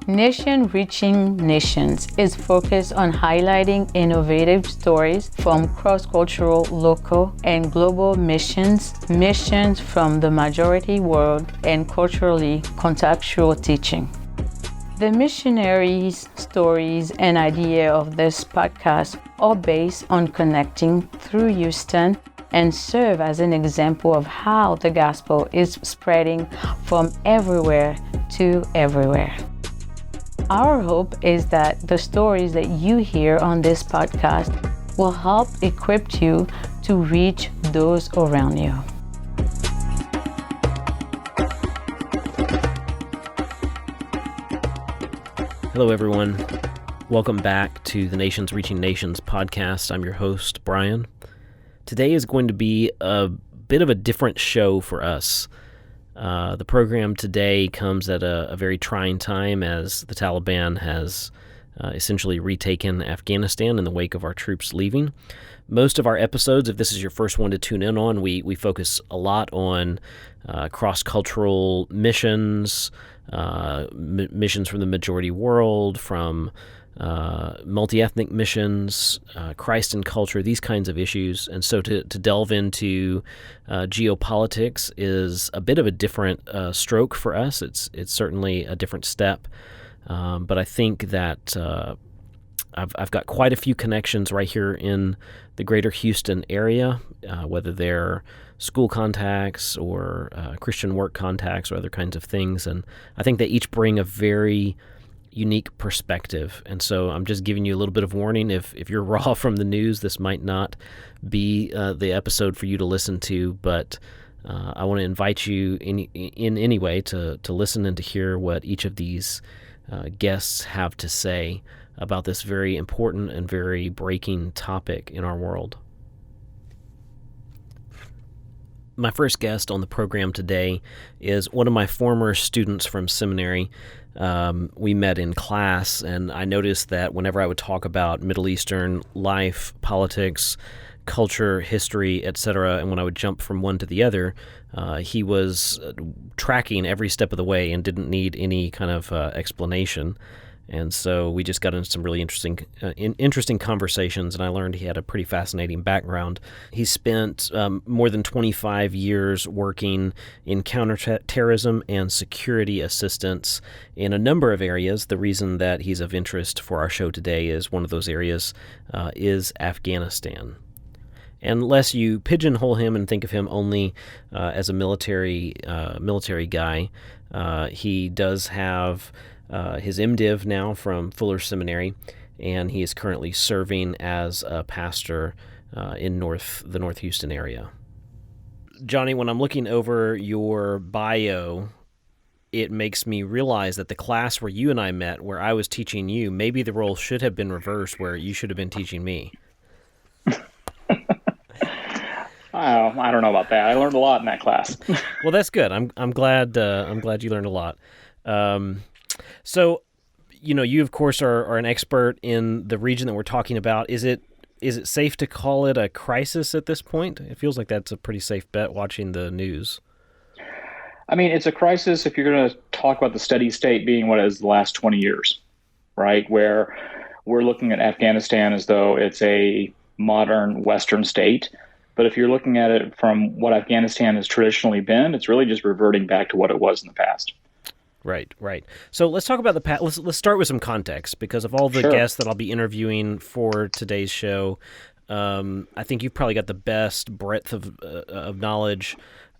Nation Reaching Nations is focused on highlighting innovative stories from cross-cultural, local, and global missions from the majority world, and culturally contextual teaching. The missionaries' stories and idea of this podcast are based on connecting through Houston and serve as an example of how the gospel is spreading from everywhere to everywhere. Our hope is that the stories that you hear on this podcast will help equip you to reach those around you. Hello, everyone. Welcome back to the Nations Reaching Nations podcast. I'm your host, Brian. Today is going to be a bit of a different show for us. The program today comes at a very trying time as the Taliban has essentially retaken Afghanistan in the wake of our troops leaving. Most of our episodes, if this is your first one to tune in on, we focus a lot on cross-cultural missions, missions from the majority world, from multi-ethnic missions, Christ and culture, these kinds of issues. And so to delve into geopolitics is a bit of a different stroke for us. It's certainly a different step. But I think that I've got quite a few connections right here in the greater Houston area, whether they're school contacts or Christian work contacts or other kinds of things. And I think they each bring a very unique perspective. And so I'm just giving you a little bit of warning. If you're raw from the news, this might not be the episode for you to listen to, but I want to invite you in any way to listen and to hear what each of these guests have to say about this very important and very breaking topic in our world. My first guest on the program today is one of my former students from seminary. We met in class, and I noticed that whenever I would talk about Middle Eastern life, politics, culture, history, etc., and when I would jump from one to the other, he was tracking every step of the way and didn't need any kind of explanation. And so we just got into some really interesting conversations, and I learned he had a pretty fascinating background. He spent more than 25 years working in counterterrorism and security assistance in a number of areas. The reason that he's of interest for our show today is one of those areas is Afghanistan. Unless you pigeonhole him and think of him only as a military guy, he does have his MDiv now from Fuller Seminary, and he is currently serving as a pastor in the North Houston area. Johnie, when I'm looking over your bio, it makes me realize that the class where you and I met, where I was teaching you, maybe the role should have been reversed, where you should have been teaching me. I don't know about that. I learned a lot in that class. Well, that's good. I'm glad you learned a lot. So, you of course are an expert in the region that we're talking about. Is it safe to call it a crisis at this point? It feels like that's a pretty safe bet watching the news. I mean, it's a crisis if you're going to talk about the steady state being what is the last 20 years, right? Where we're looking at Afghanistan as though it's a modern Western state. But if you're looking at it from what Afghanistan has traditionally been, it's really just reverting back to what it was in the past. Right. So let's talk about the past. Let's start with some context, because of all the guests that I'll be interviewing for today's show, I think you've probably got the best breadth of knowledge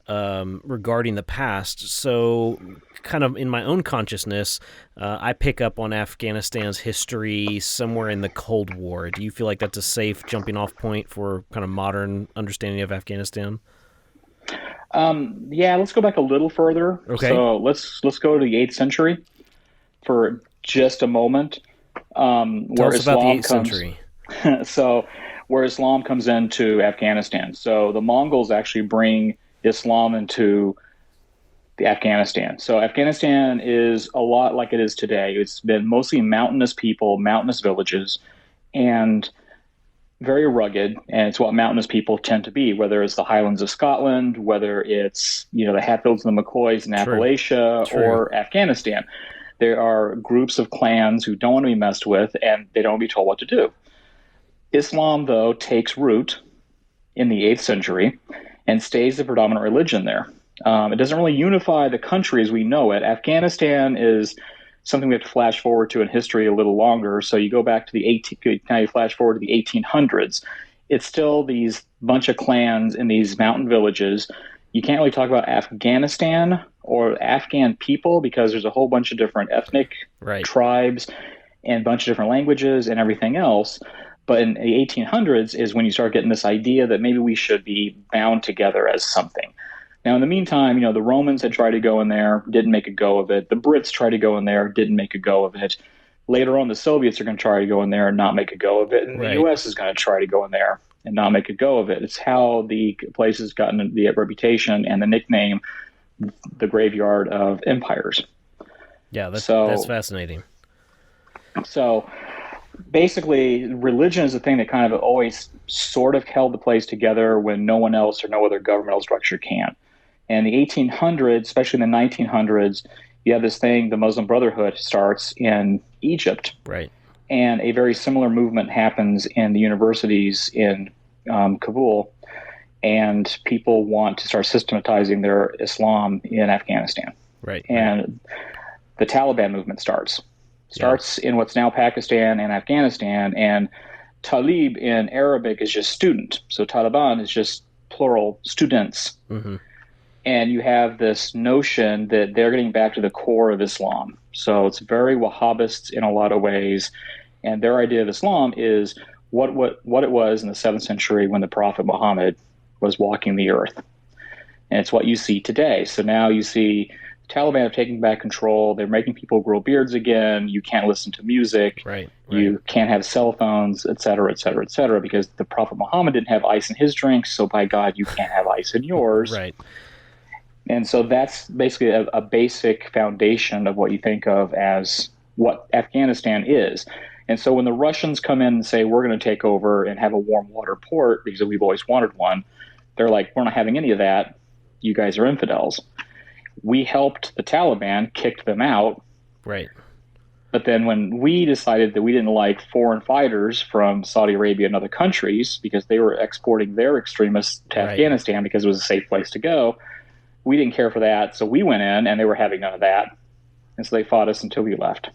regarding the past. So kind of in my own consciousness, I pick up on Afghanistan's history somewhere in the Cold War. Do you feel like that's a safe jumping off point for kind of modern understanding of Afghanistan? Yeah, let's go back a little further. Okay. So let's go to the 8th century for just a moment. Tell us about the 8th century. So where Islam comes into Afghanistan. So the Mongols actually bring Islam into the Afghanistan. So Afghanistan is a lot like it is today. It's been mostly mountainous people, mountainous villages, and very rugged, and it's what mountainous people tend to be, whether it's the Highlands of Scotland, whether it's, the Hatfields and the McCoys in Appalachia, or Afghanistan. There are groups of clans who don't want to be messed with, and they don't be told what to do. Islam, though, takes root in the 8th century and stays the predominant religion there. It doesn't really unify the country as we know it. Afghanistan is something we have to flash forward to in history a little longer. So you go back to now you flash forward to the 1800s. It's still these bunch of clans in these mountain villages. You can't really talk about Afghanistan or Afghan people because there's a whole bunch of different ethnic tribes and a bunch of different languages and everything else. But in the 1800s is when you start getting this idea that maybe we should be bound together as something. Now, in the meantime, the Romans had tried to go in there, didn't make a go of it. The Brits tried to go in there, didn't make a go of it. Later on, the Soviets are going to try to go in there and not make a go of it. And the U.S. is going to try to go in there and not make a go of it. It's how the place has gotten the reputation and the nickname, the graveyard of empires. Yeah, that's fascinating. So basically, religion is the thing that kind of always sort of held the place together when no one else or no other governmental structure can. And the 1800s, especially in the 1900s, you have this thing, the Muslim Brotherhood starts in Egypt. Right. And a very similar movement happens in the universities in Kabul. And people want to start systematizing their Islam in Afghanistan. Right. And the Taliban movement starts in what's now Pakistan and Afghanistan. And Talib in Arabic is just student. So Taliban is just plural students. Mm-hmm. And you have this notion that they're getting back to the core of Islam. So it's very Wahhabist in a lot of ways. And their idea of Islam is what it was in the 7th century when the Prophet Muhammad was walking the earth. And it's what you see today. So now you see the Taliban have taken back control. They're making people grow beards again. You can't listen to music. Right. You can't have cell phones, et cetera, et cetera, et cetera, because the Prophet Muhammad didn't have ice in his drinks. So by God, you can't have ice in yours. Right. And so that's basically a basic foundation of what you think of as what Afghanistan is. And so when the Russians come in and say, we're going to take over and have a warm water port because we've always wanted one, they're like, we're not having any of that. You guys are infidels. We helped the Taliban, kicked them out. Right. But then when we decided that we didn't like foreign fighters from Saudi Arabia and other countries because they were exporting their extremists to Afghanistan because it was a safe place to go, we didn't care for that, so we went in, and they were having none of that. And so they fought us until we left.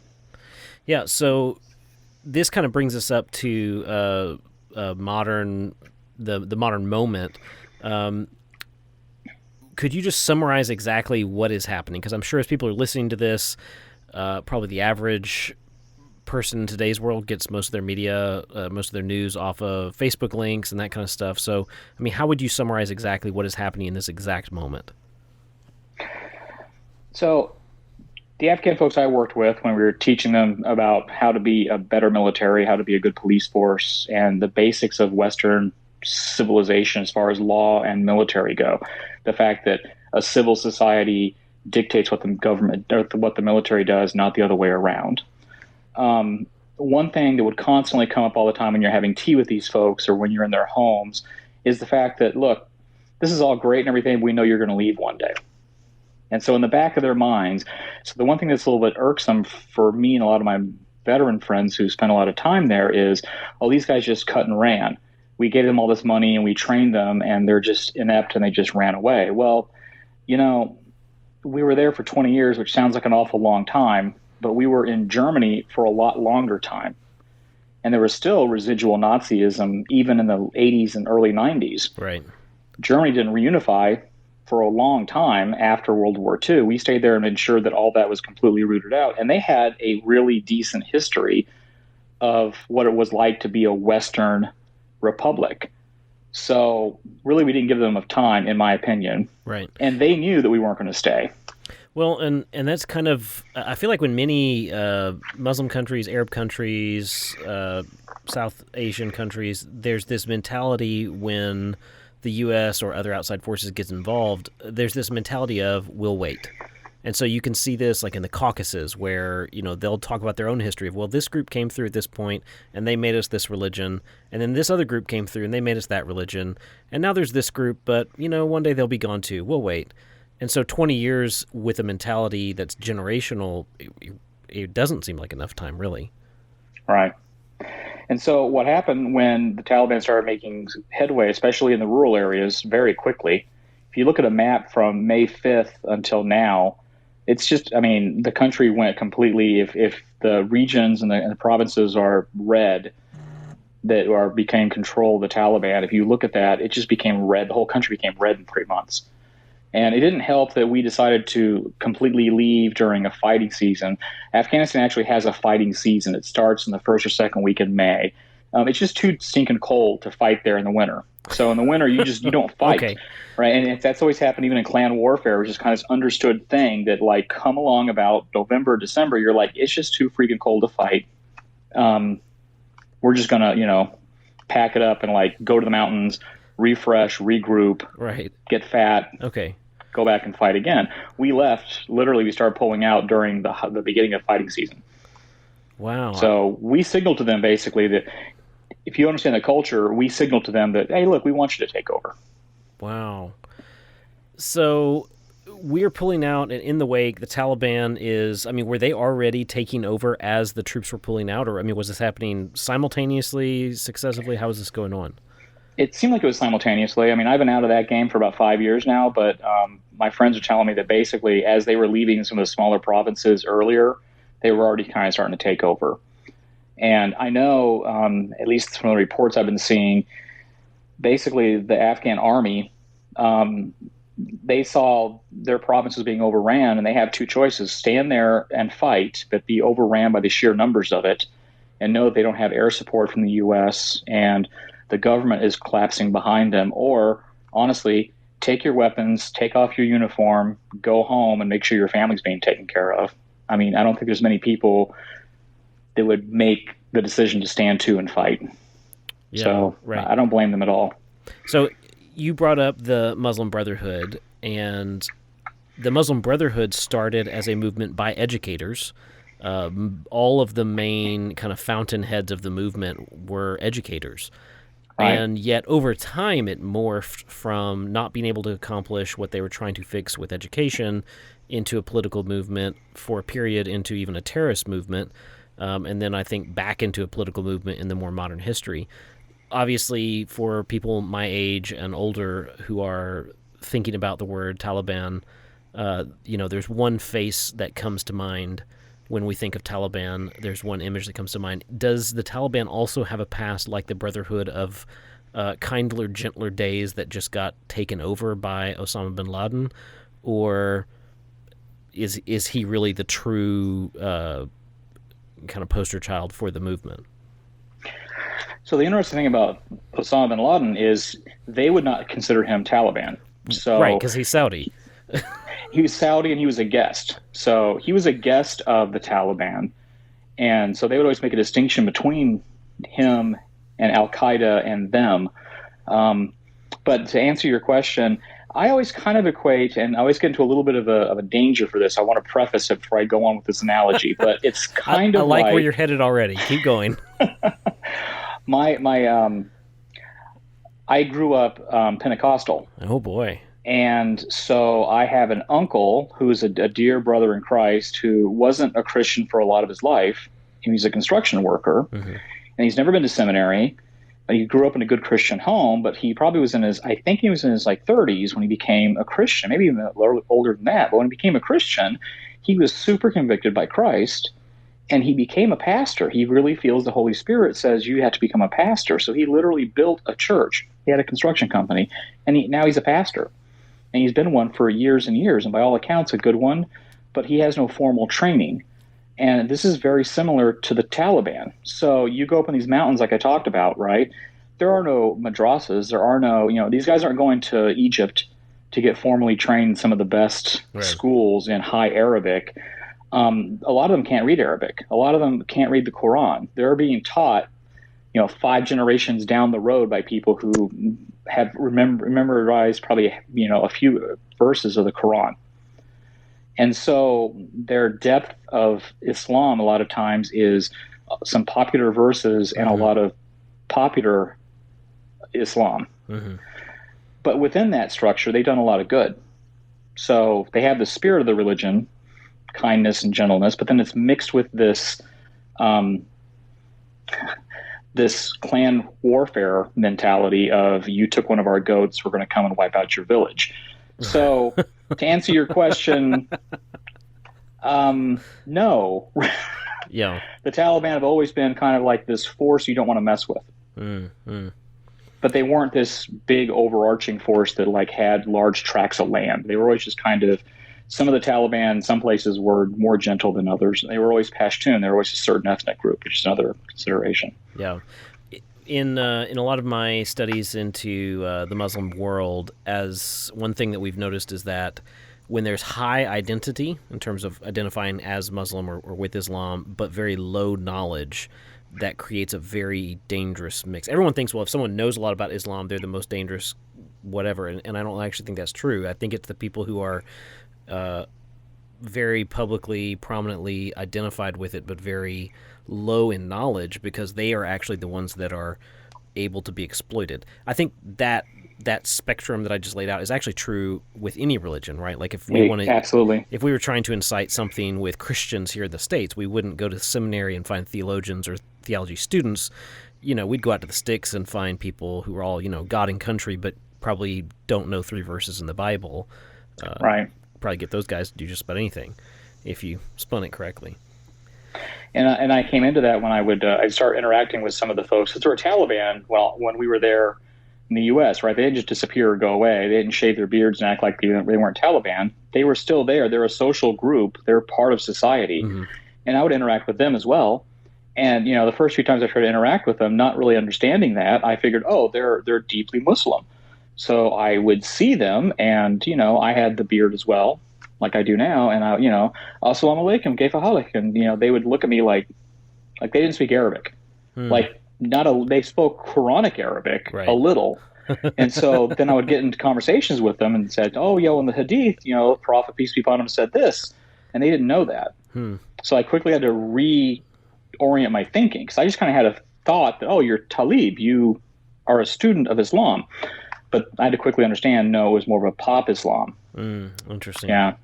Yeah, so this kind of brings us up to the modern moment. Could you just summarize exactly what is happening? Because I'm sure as people are listening to this, probably the average person in today's world gets most of their media, most of their news off of Facebook links and that kind of stuff. So, I mean, how would you summarize exactly what is happening in this exact moment? So the Afghan folks I worked with when we were teaching them about how to be a better military, how to be a good police force, and the basics of Western civilization as far as law and military go, the fact that a civil society dictates what the government or what the military does, not the other way around. One thing that would constantly come up all the time when you're having tea with these folks or when you're in their homes is the fact that, look, this is all great and everything, but we know you're going to leave one day. And so in the back of their minds, so the one thing that's a little bit irksome for me and a lot of my veteran friends who spent a lot of time there is, oh, these guys just cut and ran. We gave them all this money and we trained them and they're just inept and they just ran away. Well, we were there for 20 years, which sounds like an awful long time, but we were in Germany for a lot longer time. And there was still residual Nazism even in the 80s and early 90s. Right. Germany didn't reunify for a long time after World War II. We stayed there and ensured that all that was completely rooted out. And they had a really decent history of what it was like to be a Western republic. So really, we didn't give them enough time, in my opinion. Right. And they knew that we weren't going to stay. Well, and that's kind of, I feel like when many Muslim countries, Arab countries, South Asian countries, there's this mentality when the U.S. or other outside forces gets involved, there's this mentality of, we'll wait. And so you can see this like in the Caucasus where, they'll talk about their own history of, well, this group came through at this point and they made us this religion. And then this other group came through and they made us that religion. And now there's this group, but, one day they'll be gone too. We'll wait. And so 20 years with a mentality that's generational it doesn't seem like enough time, really. Right. And so what happened when the Taliban started making headway, especially in the rural areas, very quickly, if you look at a map from May 5th until now, it's just, I mean, the country went completely, if the regions and the provinces are red, became control of the Taliban, if you look at that, it just became red. The whole country became red in 3 months. And it didn't help that we decided to completely leave during a fighting season. Afghanistan actually has a fighting season. It starts in the first or second week in May. It's just too stinking cold to fight there in the winter. So in the winter, you don't fight, Okay. right? And that's always happened even in clan warfare, which is kind of this understood thing that, like, come along about November, December, you're like, it's just too freaking cold to fight. We're just gonna, pack it up and like go to the mountains, refresh, regroup, Right. get fat. Okay. Go back and fight again. We left, literally, we started pulling out during the beginning of fighting season. Wow. So we signaled to them basically that if you understand the culture, we signaled to them that, hey, look, we want you to take over. Wow. So we're pulling out, and in the wake, the Taliban is, I mean, were they already taking over as the troops were pulling out? Or, I mean, was this happening simultaneously, successively? How is this going on? It seemed like it was simultaneously. I mean, I've been out of that game for about 5 years now, but my friends are telling me that basically as they were leaving some of the smaller provinces earlier, they were already kind of starting to take over. And I know, at least from the reports I've been seeing, basically the Afghan army, they saw their provinces being overran, and they have two choices: stand there and fight, but be overran by the sheer numbers of it, and know that they don't have air support from the U.S., and the government is collapsing behind them, or honestly, take your weapons, take off your uniform, go home, and make sure your family's being taken care of. I mean, I don't think there's many people that would make the decision to stand to and fight. Yeah, so right. I don't blame them at all. So you brought up the Muslim Brotherhood, and the Muslim Brotherhood started as a movement by educators. All of the main kind of fountainheads of the movement were educators. Right. And yet over time it morphed from not being able to accomplish what they were trying to fix with education into a political movement, for a period into even a terrorist movement, and then I think back into a political movement in the more modern history. Obviously, for people my age and older who are thinking about the word Taliban, there's one face that comes to mind when we think of Taliban. There's one image that comes to mind. Does the Taliban also have a past like the Brotherhood of kindler, gentler days that just got taken over by Osama bin Laden? Or is he really the true kind of poster child for the movement? So the interesting thing about Osama bin Laden is they would not consider him Taliban. So right, because he's Saudi. He was Saudi and he was a guest. So he was a guest of the Taliban. And so they would always make a distinction between him and Al-Qaeda and them. But to answer your question, I always kind of equate, and I always get into a little bit of a danger for this. I want to preface it before I go on with this analogy, but it's kind of like where you're headed already. Keep going. I grew up Pentecostal. Oh boy. And so I have an uncle who is a dear brother in Christ who wasn't a Christian for a lot of his life. He's a construction worker, and he's never been to seminary. He grew up in a good Christian home, but he probably was in his 30s when he became a Christian, maybe even a little older than that. But when he became a Christian, he was super convicted by Christ, and he became a pastor. He really feels the Holy Spirit says you have to become a pastor. So he literally built a church. He had a construction company, and now he's a pastor. And he's been one for years and years, and by all accounts, a good one, but he has no formal training. And this is very similar to the Taliban. So you go up in these mountains like I talked about, right? There are no madrasas. There are no, these guys aren't going to Egypt to get formally trained in some of the best schools in high Arabic. A lot of them can't read Arabic. A lot of them can't read the Quran. They're being taught, 5 generations down the road by people who have memorized probably, a few verses of the Quran. And so their depth of Islam a lot of times is some popular verses and a lot of popular Islam. But within that structure, they've done a lot of good. So they have the spirit of the religion, kindness and gentleness, but then it's mixed with this this clan warfare mentality of, you took one of our goats, we're going to come and wipe out your village. So to answer your question, no. Yeah. The Taliban have always been kind of like this force you don't want to mess with. But they weren't this big overarching force that like had large tracts of land. They were always just kind of, some of the Taliban in some places were more gentle than others. They were always Pashtun. They were always a certain ethnic group, which is another consideration. Yeah. In a lot of my studies into the Muslim world, as one thing that we've noticed is that when there's high identity in terms of identifying as Muslim or with Islam, but very low knowledge, that creates a very dangerous mix. Everyone thinks, well, if someone knows a lot about Islam, they're the most dangerous whatever, and I don't actually think that's true. I think it's the people who are very publicly, prominently identified with it, but very low in knowledge, because they are actually the ones that are able to be exploited. I think that spectrum that I just laid out is actually true with any religion, right? Like if we wanted, absolutely, if we were trying to incite something with Christians here in the States, we wouldn't go to seminary and find theologians or theology students. We'd go out to the sticks and find people who are all, God and country, but probably don't know 3 verses in the Bible. Right. Probably get those guys to do just about anything if you spun it correctly. And I came into that when I'd start interacting with some of the folks that were Taliban. Well, when we were there in the U.S., right, they didn't just disappear or go away. They didn't shave their beards and act like they weren't Taliban. They were still there. They're a social group. They're part of society. Mm-hmm. And I would interact with them as well. And, the first few times I tried to interact with them, not really understanding that, I figured, they're deeply Muslim. So I would see them, and, I had the beard as well, like I do now. And assalamu alaikum, kayfa halik. And, they would look at me like they didn't speak Arabic. Like, they spoke Quranic Arabic, right, a little. And so then I would get into conversations with them and said, in the Hadith, Prophet, peace be upon him, said this. And they didn't know that. So I quickly had to reorient my thinking, because I just kind of had a thought that, you're Talib, you are a student of Islam. But I had to quickly understand, no, it was more of a pop Islam. Interesting. Yeah.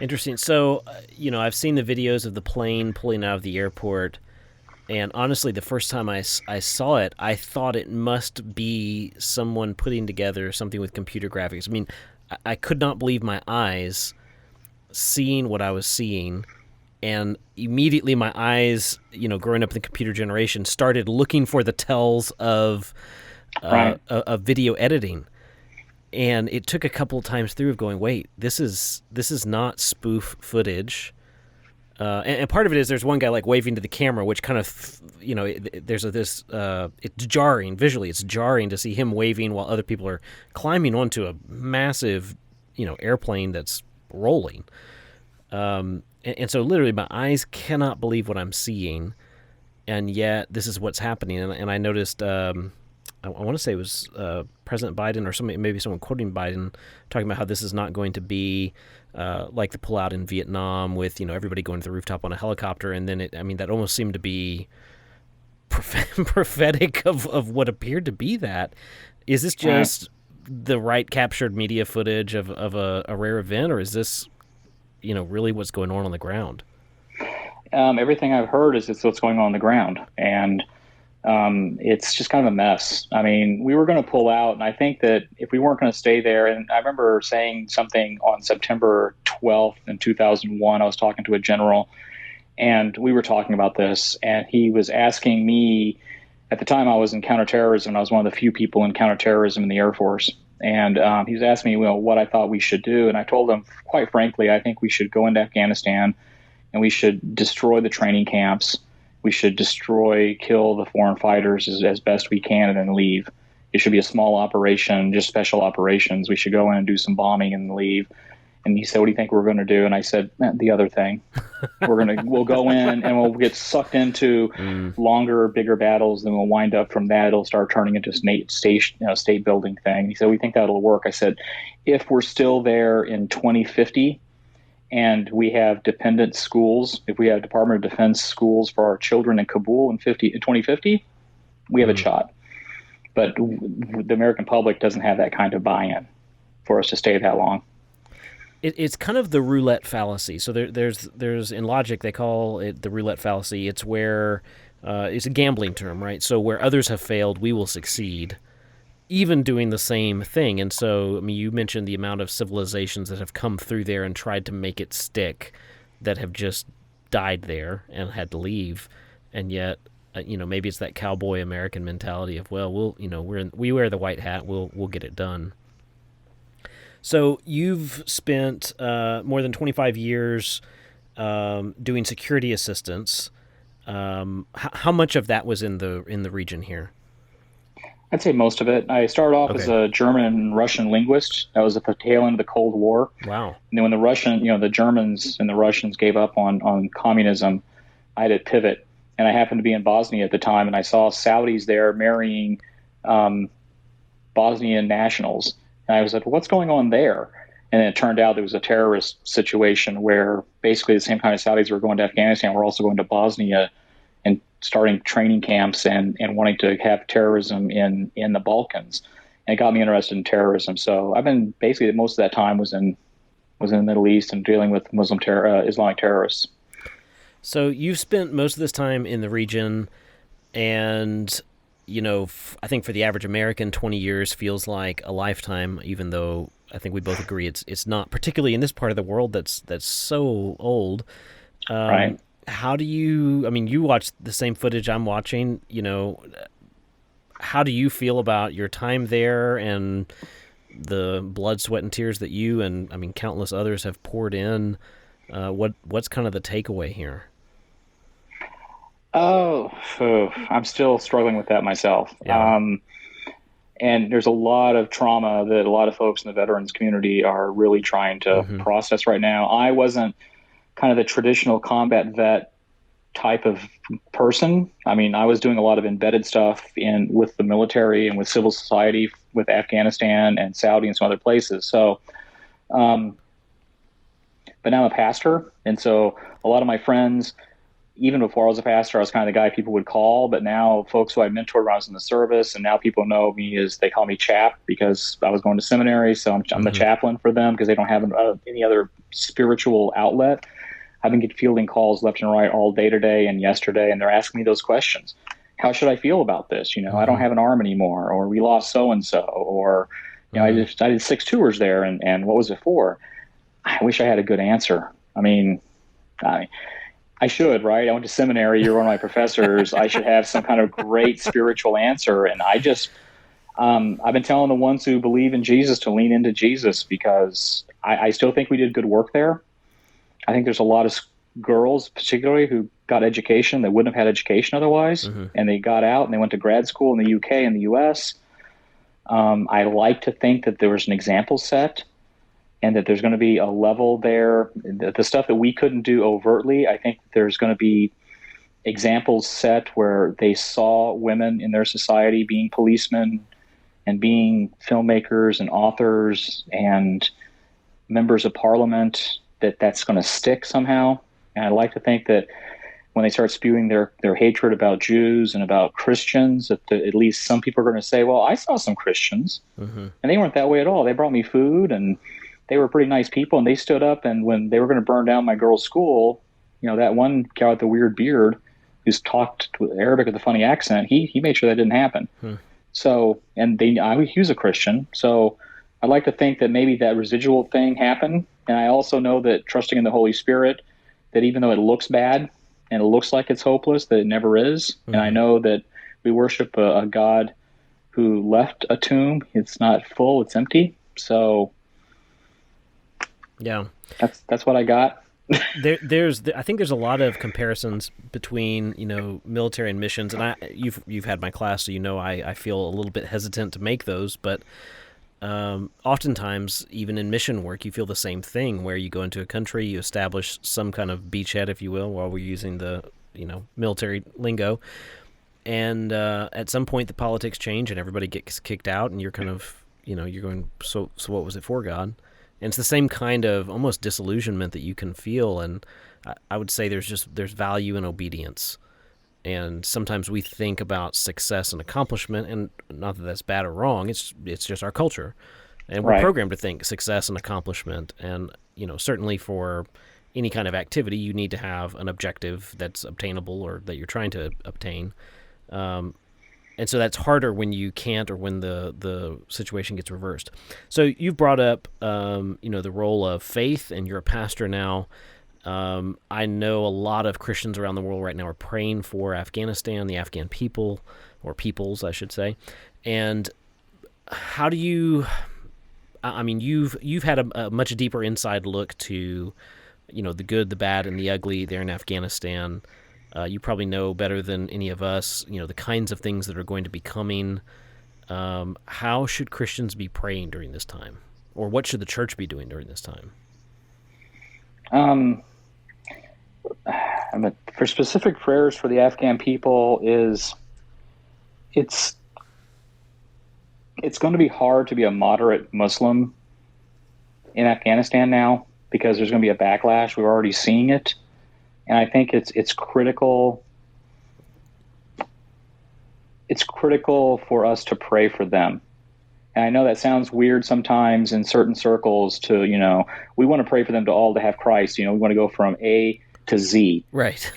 Interesting. So, I've seen the videos of the plane pulling out of the airport. And honestly, the first time I saw it, I thought it must be someone putting together something with computer graphics. I mean, I could not believe my eyes seeing what I was seeing. And immediately my eyes, growing up in the computer generation, started looking for the tells of video editing. And it took a couple of times through of going, wait, this is not spoof footage. And part of it is there's one guy like waving to the camera, which kind of, it's jarring visually. It's jarring to see him waving while other people are climbing onto a massive, airplane that's rolling. And so literally my eyes cannot believe what I'm seeing. And yet this is what's happening. And I noticed, I want to say it was President Biden or maybe someone quoting Biden talking about how this is not going to be like the pullout in Vietnam with, everybody going to the rooftop on a helicopter. And then that almost seemed to be prophetic of what appeared to be that. Is this just the right captured media footage of a rare event, or is this, really what's going on the ground? Everything I've heard is it's what's going on the ground. And it's just kind of a mess. I mean, we were going to pull out, and I think that if we weren't going to stay there, and I remember saying something on September 12th in 2001, I was talking to a general, and we were talking about this, and he was asking me, at the time I was in counterterrorism, I was one of the few people in counterterrorism in the Air Force, and he was asking me, what I thought we should do, and I told him, quite frankly, I think we should go into Afghanistan, and we should destroy the training camps. We should kill the foreign fighters as best we can and then leave. It should be a small operation, just special operations. We should go in and do some bombing and leave. And he said, what do you think we're going to do? And I said, the other thing. We'll go in and we'll get sucked into longer, bigger battles. Then we'll wind up from that. It'll start turning into a state building thing. He said, we think that'll work. I said, if we're still there in 2050, and we have dependent schools, if we have Department of Defense schools for our children in Kabul in 2050, we have a shot. But the American public doesn't have that kind of buy-in for us to stay that long. It's kind of the roulette fallacy. So there's in logic they call it the roulette fallacy. It's where it's a gambling term, right? So where others have failed, we will succeed, even doing the same thing. And so, I mean, you mentioned the amount of civilizations that have come through there and tried to make it stick, that have just died there and had to leave, and yet, maybe it's that cowboy American mentality of, well, we wear the white hat, we'll get it done. So you've spent more than 25 years doing security assistance. How much of that was in the region here? I'd say most of it. I started off Okay. as a German and Russian linguist. That was at the tail end of the Cold War. Wow. And then when the Germans and the Russians gave up on communism, I had to pivot. And I happened to be in Bosnia at the time, and I saw Saudis there marrying Bosnian nationals. And I was like, well, what's going on there? And then it turned out there was a terrorist situation where basically the same kind of Saudis were going to Afghanistan were also going to Bosnia and starting training camps and wanting to have terrorism in the Balkans. And it got me interested in terrorism. So I've been basically most of that time was in the Middle East and dealing with Islamic terrorists. So you've spent most of this time in the region, and I think for the average American, 20 years feels like a lifetime, even though I think we both agree it's not, particularly in this part of the world that's so old. Right. How do you, you watch the same footage I'm watching, how do you feel about your time there and the blood, sweat, and tears that you and, countless others have poured in? What's kind of the takeaway here? I'm still struggling with that myself. Yeah. And there's a lot of trauma that a lot of folks in the veterans community are really trying to process right now. I wasn't kind of the traditional combat vet type of person. I was doing a lot of embedded stuff with the military and with civil society with Afghanistan and Saudi and some other places. So, but now I'm a pastor. And so a lot of my friends, even before I was a pastor, I was kind of the guy people would call, but now folks who I mentored when I was in the service, and now people know me as, they call me Chap because I was going to seminary. So I'm the chaplain for them because they don't have any other spiritual outlet. I've been fielding calls left and right all day today and yesterday, and they're asking me those questions. How should I feel about this? I don't have an arm anymore, or we lost so-and-so, or, I did 6 tours there, and what was it for? I wish I had a good answer. I should, right? I went to seminary. You're one of my professors. I should have some kind of great spiritual answer. And I've been telling the ones who believe in Jesus to lean into Jesus because I still think we did good work there. I think there's a lot of girls, particularly, who got education that wouldn't have had education otherwise. And they got out and they went to grad school in the UK and the US. I like to think that there was an example set, and that there's going to be a level there. The stuff that we couldn't do overtly, I think there's going to be examples set where they saw women in their society being policemen and being filmmakers and authors and members of parliament, that's going to stick somehow. And I like to think that when they start spewing their hatred about Jews and about Christians, that at least some people are going to say, well, I saw some Christians, and they weren't that way at all. They brought me food, and they were pretty nice people, and they stood up, and when they were going to burn down my girl's school, that one guy with the weird beard who's talked Arabic with a funny accent, he made sure that didn't happen. So, and he was a Christian, so I'd like to think that maybe that residual thing happened. And I also know that trusting in the Holy Spirit, that even though it looks bad and it looks like it's hopeless, that it never is. And I know that we worship a God who left a tomb. It's not full, it's empty. So yeah, that's what I got. I think there's a lot of comparisons between military and missions, and you've had my class, so I feel a little bit hesitant to make those, but oftentimes even in mission work you feel the same thing, where you go into a country, you establish some kind of beachhead, if you will, while we're using the military lingo, and at some point the politics change and everybody gets kicked out, and you're kind of you're going, so what was it for, God? And it's the same kind of almost disillusionment that you can feel, and I would say there's value in obedience. And sometimes we think about success and accomplishment, and not that that's bad or wrong, it's just our culture. And we're programmed to think success and accomplishment. And, certainly for any kind of activity, you need to have an objective that's obtainable or that you're trying to obtain. And so that's harder when you can't or when the situation gets reversed. So you've brought up, the role of faith, and you're a pastor now. I know a lot of Christians around the world right now are praying for Afghanistan, the Afghan people, or peoples, I should say. And how do you? I mean, you've had a much deeper inside look to, the good, the bad, and the ugly there in Afghanistan. You probably know better than any of us, the kinds of things that are going to be coming. How should Christians be praying during this time? Or what should the church be doing during this time? For specific prayers for the Afghan people it's going to be hard to be a moderate Muslim in Afghanistan now, because there's going to be a backlash. We're already seeing it. And I think it's critical. It's critical for us to pray for them. And I know that sounds weird sometimes in certain circles to, we want to pray for them to all to have Christ. We want to go from A to Z. Right.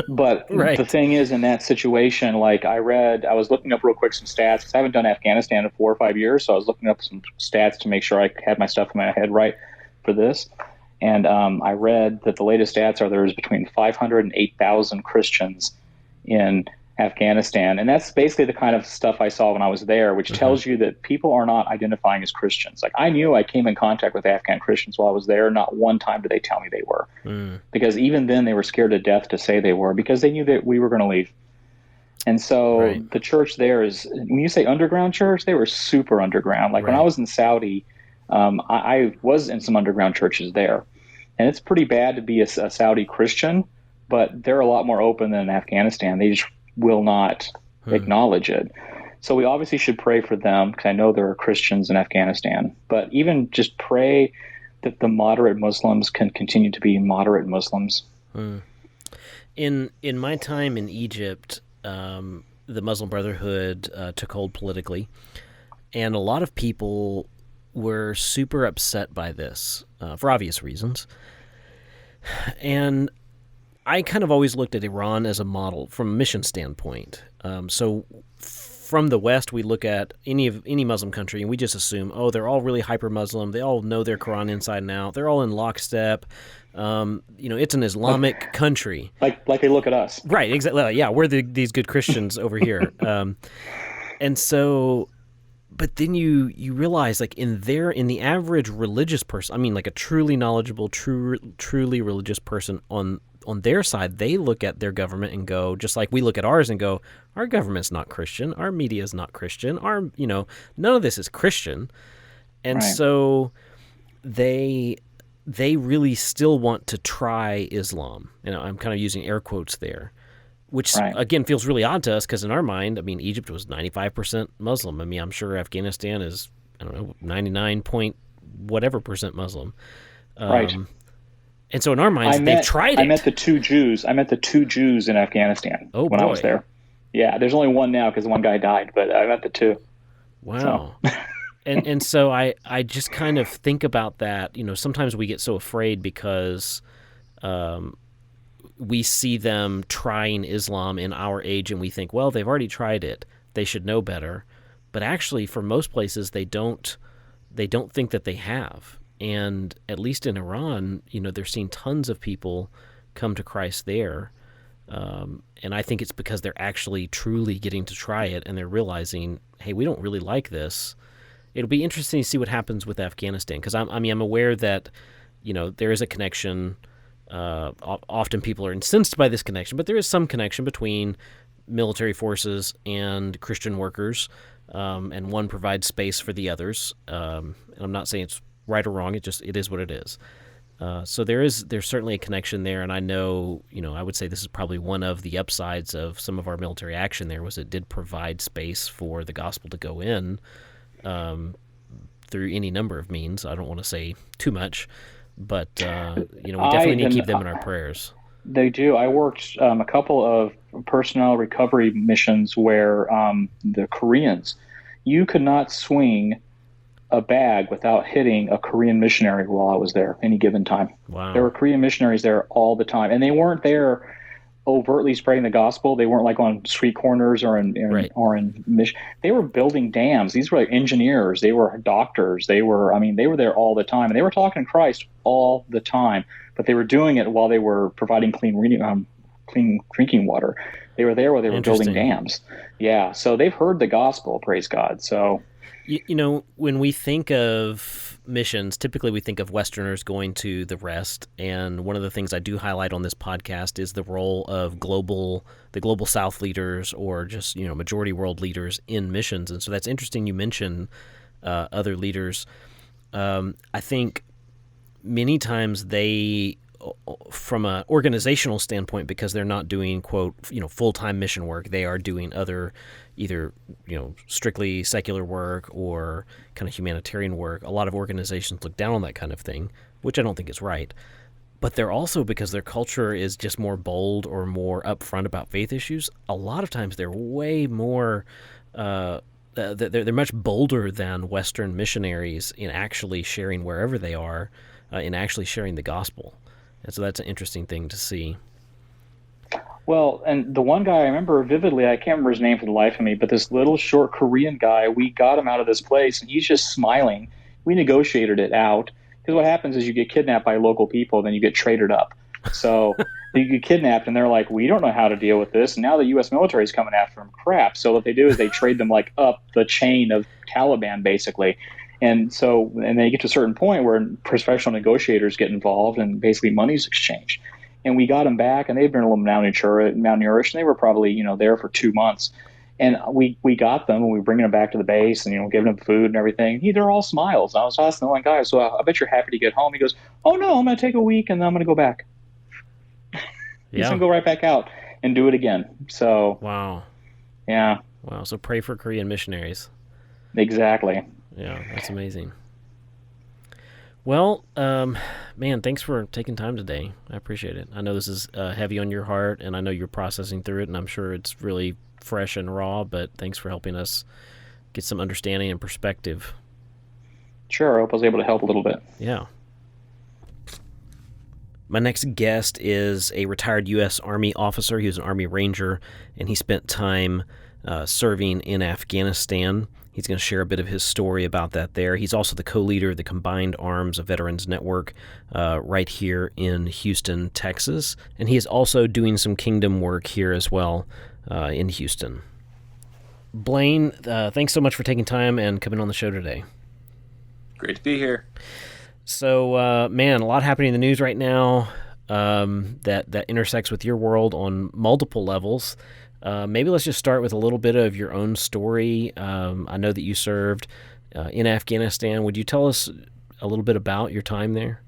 But right. The thing is, in that situation, like I was looking up real quick some stats, because I haven't done Afghanistan in 4 or 5 years. So I was looking up some stats to make sure I had my stuff in my head right for this. And I read that the latest stats are there's between 500 and 8,000 Christians in Afghanistan. And that's basically the kind of stuff I saw when I was there, which tells you that people are not identifying as Christians. Like, I knew I came in contact with Afghan Christians while I was there. Not one time did they tell me they were. Because even then they were scared to death to say they were, because they knew that we were going to leave. And so the church there is, when you say underground church, they were super underground. Like when I was in Saudi, I was in some underground churches there, and it's pretty bad to be a Saudi Christian, but they're a lot more open than in Afghanistan. They just will not acknowledge it. So we obviously should pray for them, because I know there are Christians in Afghanistan, but even just pray that the moderate Muslims can continue to be moderate Muslims. In my time in Egypt, the Muslim Brotherhood took hold politically, and a lot of people were super upset by this for obvious reasons. And I kind of always looked at Iran as a model from a mission standpoint. So from the West, we look at any Muslim country and we just assume, they're all really hyper-Muslim. They all know their Quran inside and out. They're all in lockstep. It's an Islamic country. Like they look at us. Right, exactly. Yeah, we're these good Christians over here. And so... But then you realize, like, in the average religious person, I mean, like a truly knowledgeable, truly religious person on their side, they look at their government and go, just like we look at ours and go, our government's not Christian, our media is not Christian, none of this is Christian. And so they really still want to try Islam. I'm kind of using air quotes there. Which, again, feels really odd to us, because in our mind, I mean, Egypt was 95% Muslim. I mean, I'm sure Afghanistan is, 99 point whatever percent Muslim. And so in our minds, they've tried it. I met the two Jews in Afghanistan when I was there. Yeah, there's only one now because one guy died, but I met the two. Wow. So. and so I just kind of think about that. Sometimes we get so afraid because... we see them trying Islam in our age, and we think, well, they've already tried it. They should know better. But actually, for most places, they don't think that they have. And at least in Iran, they're seeing tons of people come to Christ there. And I think it's because they're actually truly getting to try it, and they're realizing, hey, we don't really like this. It'll be interesting to see what happens with Afghanistan, because I'm aware that, there is a connection. Often people are incensed by this connection, but there is some connection between military forces and Christian workers, and one provides space for the others. And I'm not saying it's right or wrong; it is what it is. So there's certainly a connection there, and I know, I would say this is probably one of the upsides of some of our military action there, was it did provide space for the gospel to go in through any number of means. I don't want to say too much. But, we definitely need to keep them in our prayers. They do. I worked a couple of personnel recovery missions where the Koreans, you could not swing a bag without hitting a Korean missionary while I was there any given time. Wow. There were Korean missionaries there all the time, and they weren't there overtly spreading the gospel. They weren't like on street corners or Right. in mission. They were building dams. These were like engineers. They were doctors. They were there all the time, and they were talking Christ all the time. But they were doing it while they were providing clean drinking water. They were there while they were building dams. Yeah, so they've heard the gospel. Praise God. So, when we think of missions, typically we think of Westerners going to the rest, and one of the things I do highlight on this podcast is the role of the global South leaders, or just majority world leaders in missions. And so that's interesting you mention other leaders. I think many times they, from an organizational standpoint, because they're not doing quote full-time mission work, they are doing other either strictly secular work or kind of humanitarian work. A lot of organizations look down on that kind of thing, which I don't think is right. But they're also, because their culture is just more bold or more upfront about faith issues, a lot of times they're way more they're much bolder than Western missionaries in actually sharing wherever they are, in actually sharing the gospel. And so that's an interesting thing to see. Well, and the one guy I remember vividly, I can't remember his name for the life of me, but this little short Korean guy, we got him out of this place, and he's just smiling. We negotiated it out, because what happens is you get kidnapped by local people, then you get traded up. So you get kidnapped, and they're like, we don't know how to deal with this. And now the U.S. military is coming after them. Crap. So what they do is they trade them like up the chain of Taliban, basically. And they get to a certain point where professional negotiators get involved, and basically money's exchanged. And we got them back, and they've been a little malnourished, and they were probably, there for 2 months. And we got them, and we were bringing them back to the base, and, giving them food and everything. They're all smiles. And I was asking the one guy, so I bet you're happy to get home. He goes, oh, no, I'm going to take a week, and then I'm going to go back. He's going to go right back out and do it again. So, wow. Yeah. Wow. So pray for Korean missionaries. Exactly. Yeah, that's amazing. Well, man, thanks for taking time today. I appreciate it. I know this is heavy on your heart, and I know you're processing through it, and I'm sure it's really fresh and raw, but thanks for helping us get some understanding and perspective. Sure, I hope I was able to help a little bit. Yeah. My next guest is a retired U.S. Army officer. He was an Army Ranger, and he spent time serving in Afghanistan. He's going to share a bit of his story about that there. He's also the co-leader of the Combined Arms of Veterans Network right here in Houston, Texas. And he is also doing some kingdom work here as well in Houston. Blaine, thanks so much for taking time and coming on the show today. Great to be here. So, man, a lot happening in the news right now that intersects with your world on multiple levels. Maybe let's just start with a little bit of your own story. I know that you served in Afghanistan. Would you tell us a little bit about your time there?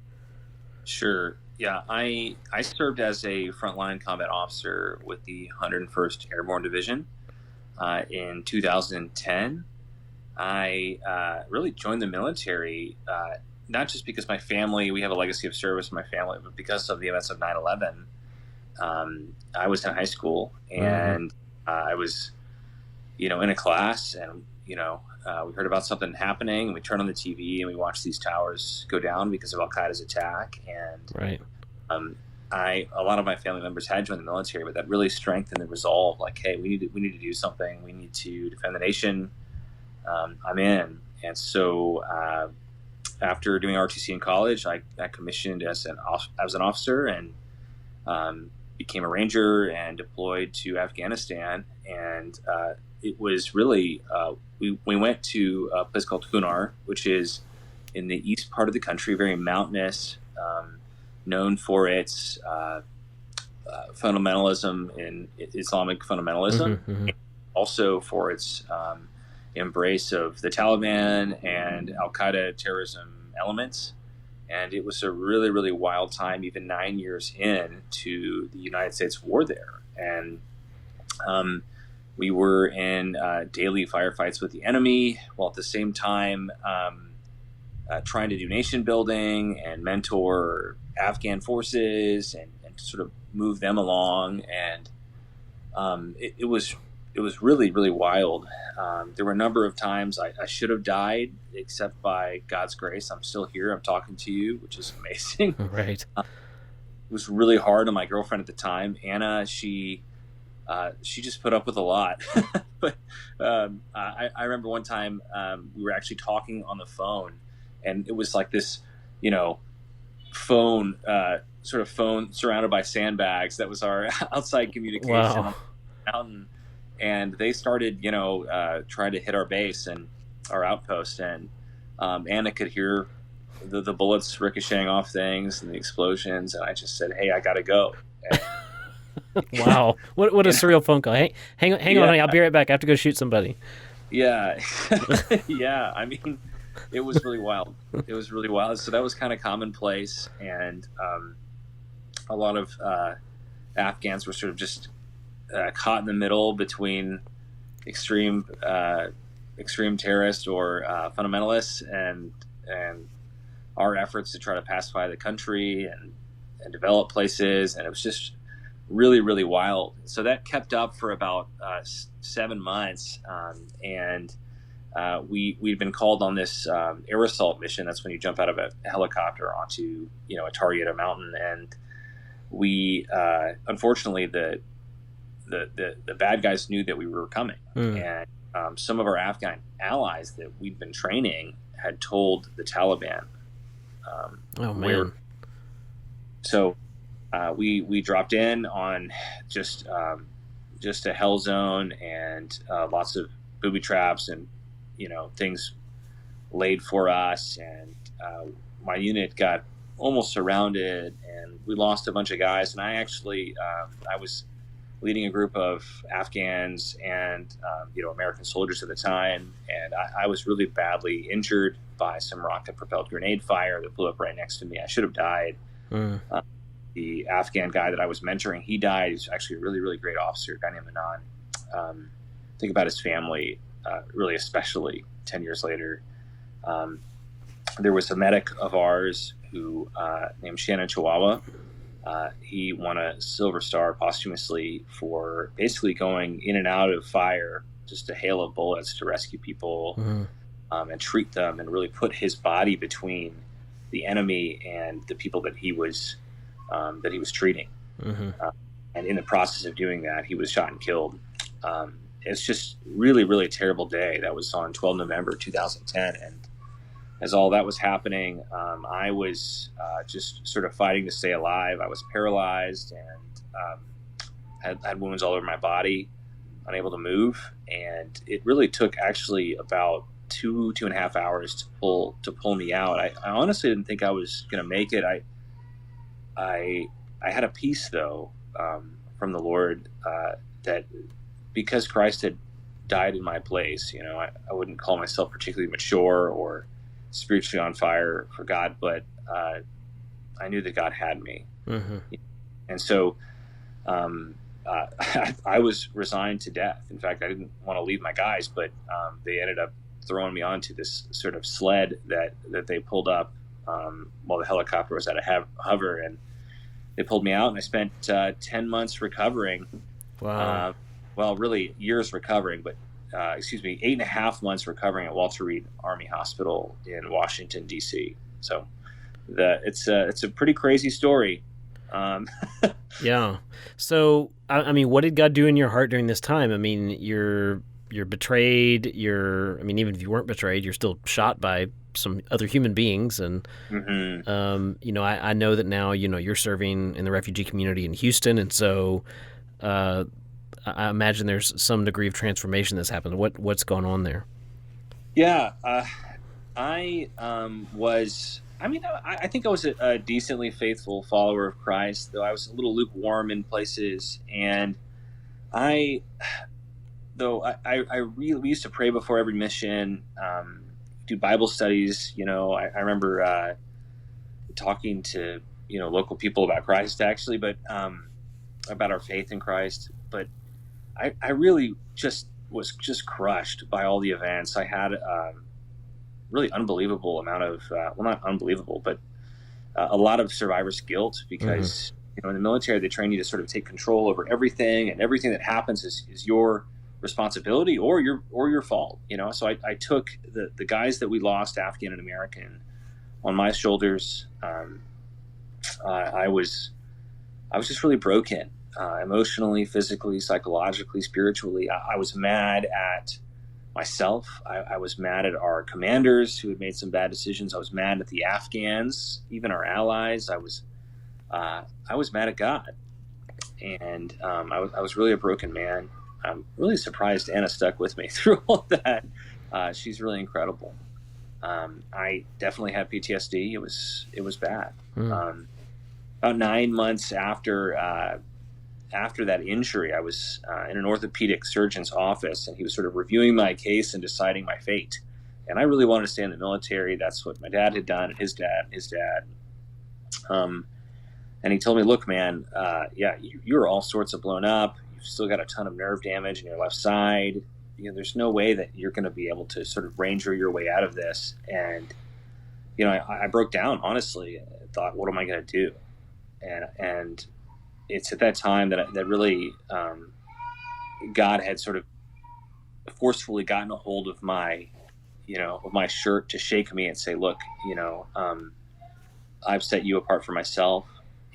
Sure. Yeah, I served as a frontline combat officer with the 101st Airborne Division in 2010. I really joined the military not just because my family, we have a legacy of service in my family, but because of the events of 9/11. I was in high school, and I was, in a class, and, we heard about something happening, and we turned on the TV, and we watched these towers go down because of Al-Qaeda's attack. And right. A lot of my family members had joined the military, but that really strengthened the resolve. Like, hey, we need to do something. We need to defend the nation. I'm in. And so after doing RTC in college, I commissioned as an officer, and became a ranger and deployed to Afghanistan. And it was really, we went to a place called Kunar, which is in the east part of the country, very mountainous, known for its fundamentalism in Islamic fundamentalism, and also for its embrace of the Taliban and Al-Qaeda terrorism elements. And it was a really, really wild time, even 9 years in to the United States war there. And we were in daily firefights with the enemy, while at the same time trying to do nation building and mentor Afghan forces and sort of move them along. And it was was really, really wild. There were a number of times I should have died, except by God's grace, I'm still here. I'm talking to you, which is amazing. Right. It was really hard on my girlfriend at the time, Anna. She just put up with a lot. But I remember one time we were actually talking on the phone, and it was like this, phone, sort of phone surrounded by sandbags. That was our outside communication on the mountain. And they started, trying to hit our base and our outpost. And Anna could hear the bullets ricocheting off things and the explosions. And I just said, "Hey, I got to go." And, wow. What a surreal phone call. Hey, hang on, honey. I'll be right back. I have to go shoot somebody. Yeah. Yeah. I mean, it was really wild. It was really wild. So that was kind of commonplace. And a lot of Afghans were sort of just caught in the middle between extreme terrorists or fundamentalists and our efforts to try to pacify the country and develop places. And it was just really, really wild. So that kept up for about 7 months. And we'd been called on this air assault mission. That's when you jump out of a helicopter onto, a target, a mountain. And we, unfortunately, the bad guys knew that we were coming. And some of our Afghan allies that we'd been training had told the Taliban. Oh, man. So we dropped in on just a hell zone and lots of booby traps and, things laid for us. And my unit got almost surrounded, and we lost a bunch of guys. And I actually, I was leading a group of Afghans and, American soldiers at the time. And I was really badly injured by some rocket-propelled grenade fire that blew up right next to me. I should have died. The Afghan guy that I was mentoring, he died. He's actually a really, really great officer, a guy named Anand. Think about his family, really, especially 10 years later. There was a medic of ours who named Shannon Chihuahua. He won a Silver Star posthumously for basically going in and out of fire, just a hail of bullets to rescue people and treat them, and really put his body between the enemy and the people that he was treating. And in the process of doing that, he was shot and killed. It's just really, really terrible day. That was on 12 November 2010, and as all that was happening, I was just sort of fighting to stay alive. I was paralyzed and had wounds all over my body, unable to move. And it really took actually about 2.5 hours to pull me out. I honestly didn't think I was going to make it. I had a peace, though, from the Lord that because Christ had died in my place, I wouldn't call myself particularly mature or spiritually on fire for God, but I knew that God had me. And so I was resigned to death. In fact, I didn't want to leave my guys, but they ended up throwing me onto this sort of sled that they pulled up while the helicopter was at a hover, and they pulled me out, and I spent 10 months recovering. Wow. Well, really years recovering, but 8.5 months recovering at Walter Reed Army Hospital in Washington, D.C. So it's a pretty crazy story. Yeah. So, I mean, what did God do in your heart during this time? I mean, you're betrayed. Even if you weren't betrayed, you're still shot by some other human beings. And, I know that now, you're serving in the refugee community in Houston. And so, I imagine there's some degree of transformation that's happened. What's going on there? Yeah. I think I was a decently faithful follower of Christ, though I was a little lukewarm in places. And we used to pray before every mission, do Bible studies. I remember talking to local people about Christ, actually, but about our faith in Christ. But I really was crushed by all the events. I had really unbelievable amount of not unbelievable, but a lot of survivor's guilt, because in the military they train you to sort of take control over everything, and everything that happens is your responsibility or your fault, you know. So I took the guys that we lost, Afghan and American, on my shoulders. I was just really broken, emotionally, physically, psychologically, spiritually. I was mad at myself. I was mad at our commanders who had made some bad decisions. I was mad at the Afghans, even our allies. I was mad at God, and I was really a broken man. I'm really surprised Anna stuck with me through all that. She's really incredible. I definitely had PTSD. It was bad. About 9 months after that injury, I was in an orthopedic surgeon's office, and he was sort of reviewing my case and deciding my fate. And I really wanted to stay in the military. That's what my dad had done, and his dad. And he told me, look, man, you're all sorts of blown up. You've still got a ton of nerve damage in your left side. You know, there's no way that you're going to be able to sort of ranger your way out of this. And, you know, I broke down, honestly. I thought, what am I going to do? And it's at that time that really God had sort of forcefully gotten a hold of my shirt to shake me and say, look, you know, I've set you apart for myself,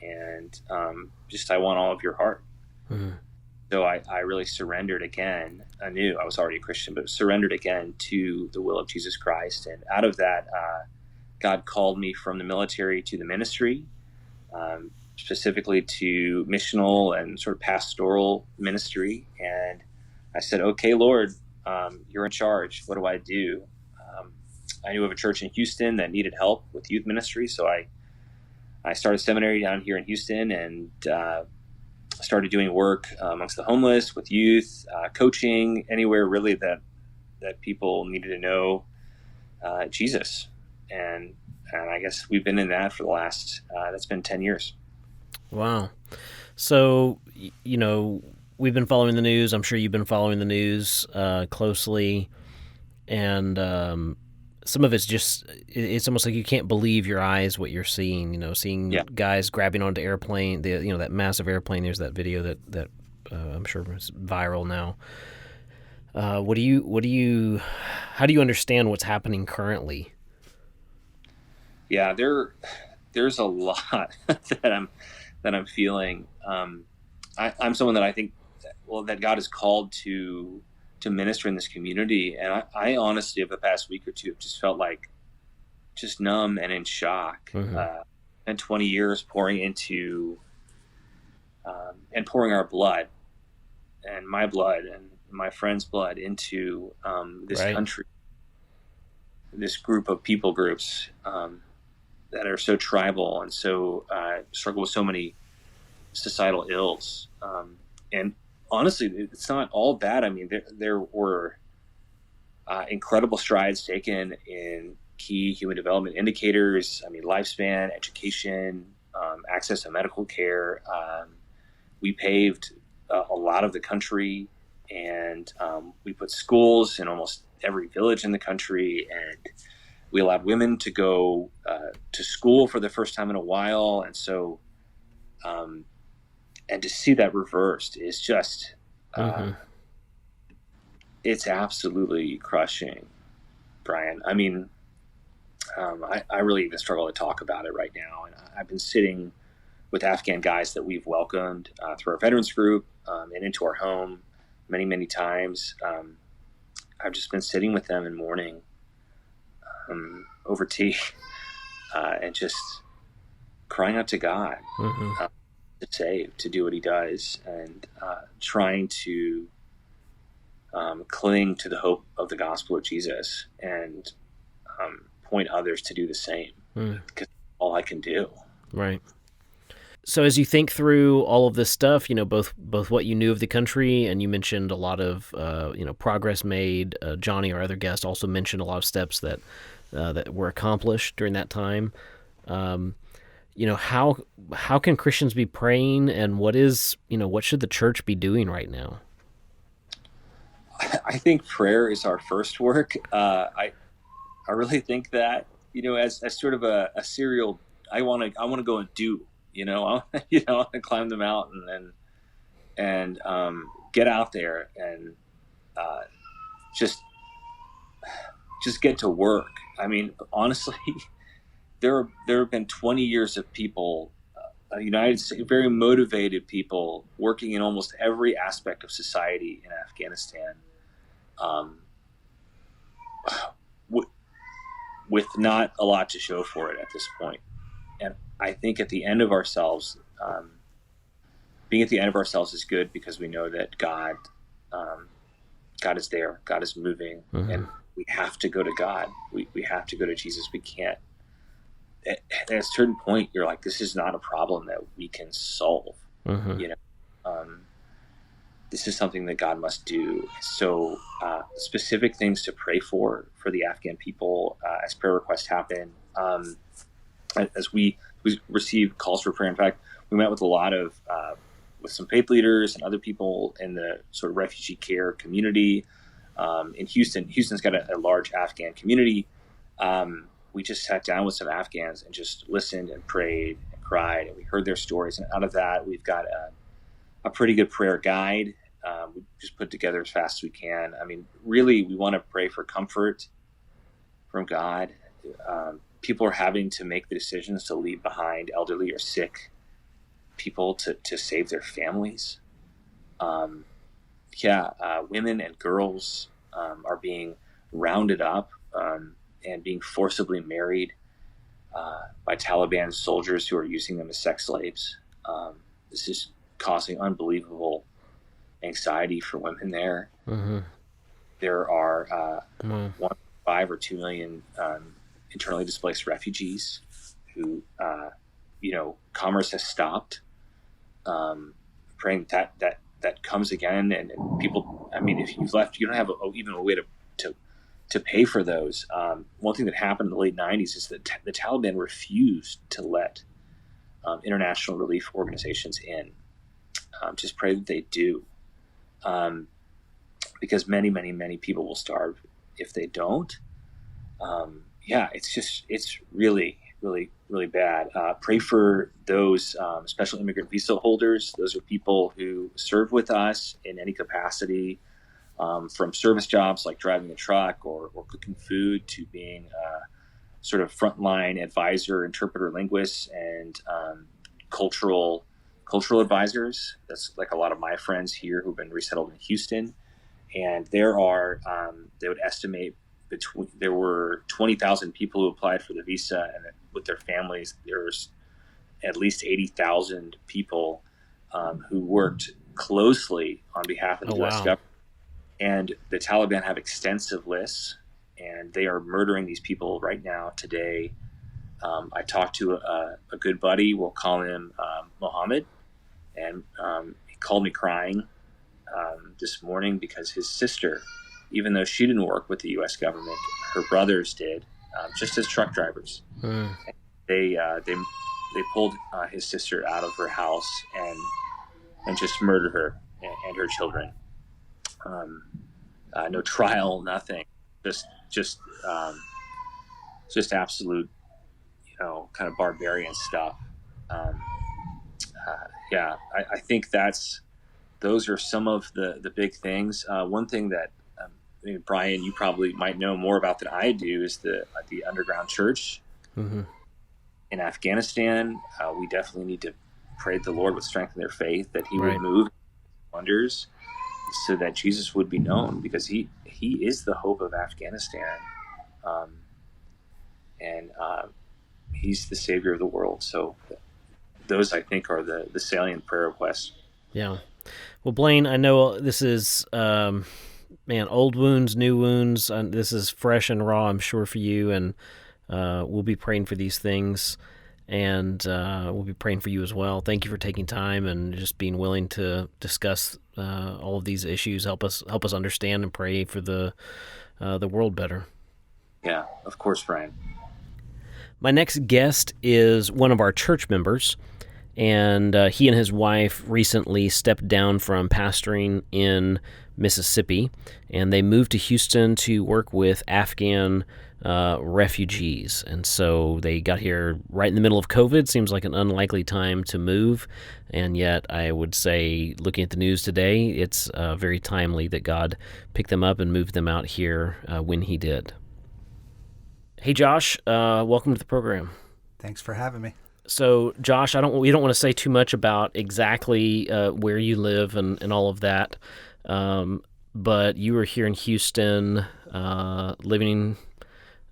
and I want all of your heart. Mm-hmm. So I really surrendered again anew. I was already a Christian, but surrendered again to the will of Jesus Christ. And out of that, God called me from the military to the ministry, specifically to missional and sort of pastoral ministry. And I said, okay, Lord, you're in charge. What do I do? I knew of a church in Houston that needed help with youth ministry. So I started seminary down here in Houston, and started doing work amongst the homeless, with youth, coaching, anywhere really that people needed to know Jesus. And I guess we've been in that for the last, that's been 10 years. Wow. So, you know, we've been following the news. I'm sure you've been following the news closely. And some of it's just, it's almost like you can't believe your eyes what you're seeing, you know, seeing guys grabbing onto airplane, that massive airplane. There's that video that I'm sure is viral now. How do you understand what's happening currently? Yeah, there's a lot that I'm feeling. I'm someone that I think, that God is called to minister in this community. And I honestly, over the past week or two, have just felt like just numb and in shock. Mm-hmm. And 20 years pouring into, and pouring our blood and my blood and my friend's blood into this country, this group of people groups that are so tribal and so struggle with so many societal ills. And honestly, it's not all bad. I mean, there were incredible strides taken in key human development indicators. I mean, lifespan, education, access to medical care. We paved a lot of the country, and we put schools in almost every village in the country, and we allowed women to go to school for the first time in a while. And so, and to see that reversed is just, it's absolutely crushing, Brian. I mean, I really even struggle to talk about it right now. And I've been sitting with Afghan guys that we've welcomed through our veterans group and into our home many, many times. I've just been sitting with them in mourning over tea and just crying out to God to save, to do what he does, and trying to cling to the hope of the gospel of Jesus and point others to do the same, because all I can do. Right. So as you think through all of this stuff, you know, both what you knew of the country, and you mentioned a lot of progress made. Johnie, our other guest, also mentioned a lot of steps that were accomplished during that time. How can Christians be praying, and what should the church be doing right now? I think prayer is our first work. I really think that, as sort of a serial, I want to go and do. I want to climb the mountain and get out there and just get to work. I mean, honestly, there have been 20 years of people, United States, very motivated people working in almost every aspect of society in Afghanistan, with not a lot to show for it at this point. And I think at the end of ourselves, being at the end of ourselves is good, because we know that God is there, God is moving, and we have to go to God. We have to go to Jesus. We can't. At a certain point, you're like, this is not a problem that we can solve. This is something that God must do. So specific things to pray for the Afghan people as prayer requests happen. As we receive calls for prayer. In fact, we met with a lot of with some faith leaders and other people in the sort of refugee care community in Houston. Houston's got a large Afghan community. We just sat down with some Afghans and just listened and prayed and cried, and we heard their stories. And out of that, we've got a pretty good prayer guide. We just put together as fast as we can. I mean, really, we want to pray for comfort from God. People are having to make the decisions to leave behind elderly or sick people to save their families. Women and girls are being rounded up and being forcibly married by Taliban soldiers who are using them as sex slaves. This is causing unbelievable anxiety for women there. There are 1.5 or 2 million internally displaced refugees who, commerce has stopped. Praying that comes again, and people. I mean, if you've left, you don't have even a way to pay for those. One thing that happened in the late 90s is that the Taliban refused to let international relief organizations in. Just pray that they do, because many people will starve if they don't. It's really bad. Pray for those special immigrant visa holders. Those are people who serve with us in any capacity, from service jobs like driving a truck or cooking food, to being sort of frontline advisor, interpreter, linguists, and cultural advisors. That's like a lot of my friends here who've been resettled in Houston. And there are, they would estimate there were 20,000 people who applied for the visa, and with their families, there's at least 80,000 people who worked closely on behalf of the U.S. government. And the Taliban have extensive lists, and they are murdering these people right now, today. I talked to a good buddy, we'll call him Mohammed, and he called me crying this morning because his sister, even though she didn't work with the U.S. government, her brothers did, just as truck drivers. They pulled his sister out of her house and just murdered her and her children. No trial, nothing. Just absolute, kind of barbarian stuff. I think those are some of the big things. One thing that, Brian, you probably might know more about than I do, is the underground church in Afghanistan. We definitely need to pray the Lord would strengthen their faith, that He would move wonders, so that Jesus would be known, because He is the hope of Afghanistan, and He's the Savior of the world. So those, I think, are the salient prayer requests. Yeah. Well, Blaine, I know this is old wounds, new wounds. This is fresh and raw, I'm sure, for you, and we'll be praying for these things, and we'll be praying for you as well. Thank you for taking time and just being willing to discuss all of these issues. Help us understand and pray for the world better. Yeah, of course, Brian. My next guest is one of our church members, and he and his wife recently stepped down from pastoring in Mississippi, and they moved to Houston to work with Afghan refugees. And so they got here right in the middle of COVID. Seems like an unlikely time to move. And yet I would say, looking at the news today, it's very timely that God picked them up and moved them out here when he did. Hey, Josh, welcome to the program. Thanks for having me. So, Josh, we don't want to say too much about exactly where you live and all of that, but you were here in Houston, living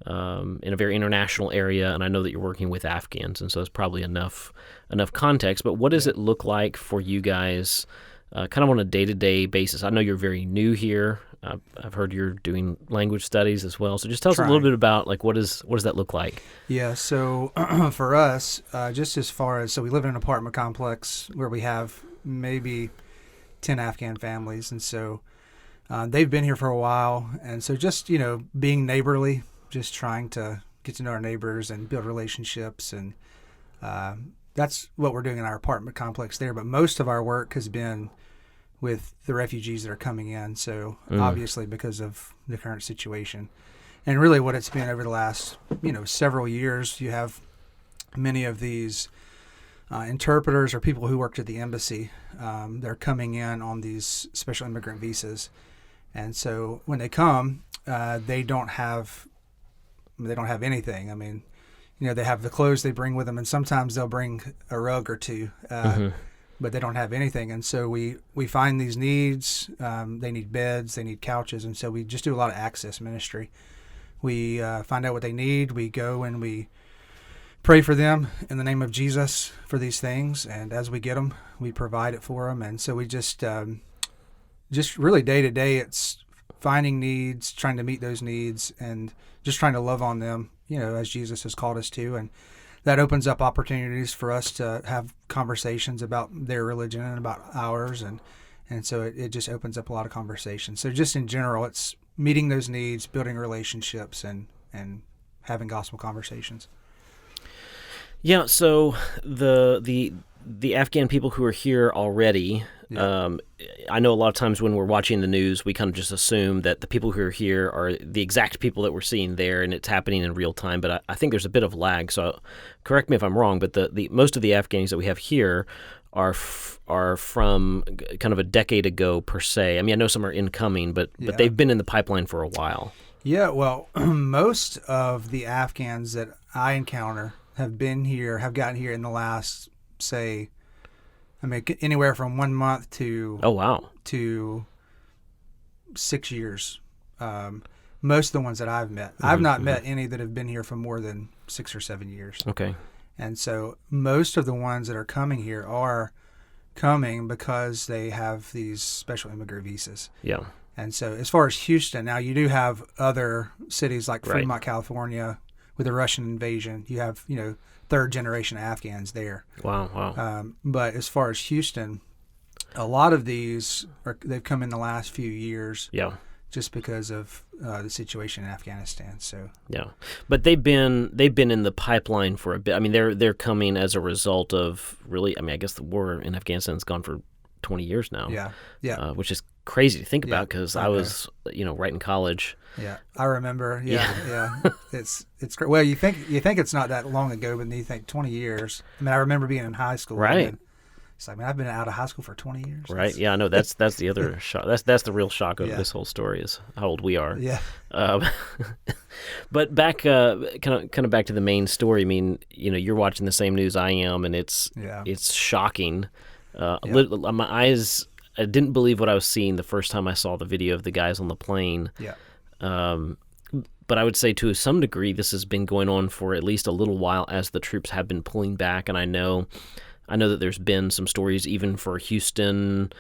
in a very international area, and I know that you're working with Afghans, and so it's probably enough context. But what does it look like for you guys, kind of on a day-to-day basis? I know you're very new here. I've heard you're doing language studies as well. So just tell us a little bit about what does that look like? Yeah. So for us, just as far as we live in an apartment complex where we have maybe 10 Afghan families, and so they've been here for a while, and so just being neighborly, just trying to get to know our neighbors and build relationships, and that's what we're doing in our apartment complex there. But most of our work has been with the refugees that are coming in. So obviously because of the current situation, and really what it's been over the last, several years, you have many of these interpreters or people who worked at the embassy. They're coming in on these special immigrant visas. And so when they come, they don't have anything. I mean, they have the clothes they bring with them, and sometimes they'll bring a rug or two. But they don't have anything. And so we find these needs. They need beds, they need couches. And so we just do a lot of access ministry. We find out what they need. We go and we pray for them in the name of Jesus for these things. And as we get them, we provide it for them. And so we just really day to day, it's finding needs, trying to meet those needs, and just trying to love on them, as Jesus has called us to. And that opens up opportunities for us to have conversations about their religion and about ours. And so it just opens up a lot of conversations. So just in general, it's meeting those needs, building relationships, and having gospel conversations. Yeah, so the Afghan people who are here already, I know a lot of times when we're watching the news, we kind of just assume that the people who are here are the exact people that we're seeing there, and it's happening in real time. But I think there's a bit of lag. So correct me if I'm wrong, but the most of the Afghans that we have here are from kind of a decade ago per se. I mean, I know some are incoming, but they've been in the pipeline for a while. Yeah, well, most of the Afghans that I encounter have gotten here in the last, say, anywhere from 1 month to 6 years. Most of the ones that I've met. I've not met any that have been here for more than 6 or 7 years. Okay. And so most of the ones that are coming here are coming because they have these special immigrant visas. Yeah. And so as far as Houston, now you do have other cities like Fremont, California, with the Russian invasion. You have, third generation Afghans there. Wow. But as far as Houston, a lot of these they've come in the last few years. Yeah. Just because of the situation in Afghanistan. So yeah, but they've been in the pipeline for a bit. I mean, they're coming as a result of really. I mean, I guess the war in Afghanistan's gone for 20 years now. Yeah. Which is crazy to think about because I was right in college. Yeah, I remember. Yeah. It's great. Well, you think it's not that long ago, but then you think 20 years. I mean, I remember being in high school. Right. It's like, man, I've been out of high school for 20 years. Right. Yeah, I know. That's the other shock. That's the real shock of this whole story is how old we are. Yeah. But back, kind of back to the main story. I mean, you're watching the same news I am, and it's shocking. My eyes, I didn't believe what I was seeing the first time I saw the video of the guys on the plane. Yeah. But I would say to some degree, this has been going on for at least a little while as the troops have been pulling back, and I know that there's been some stories even for Houston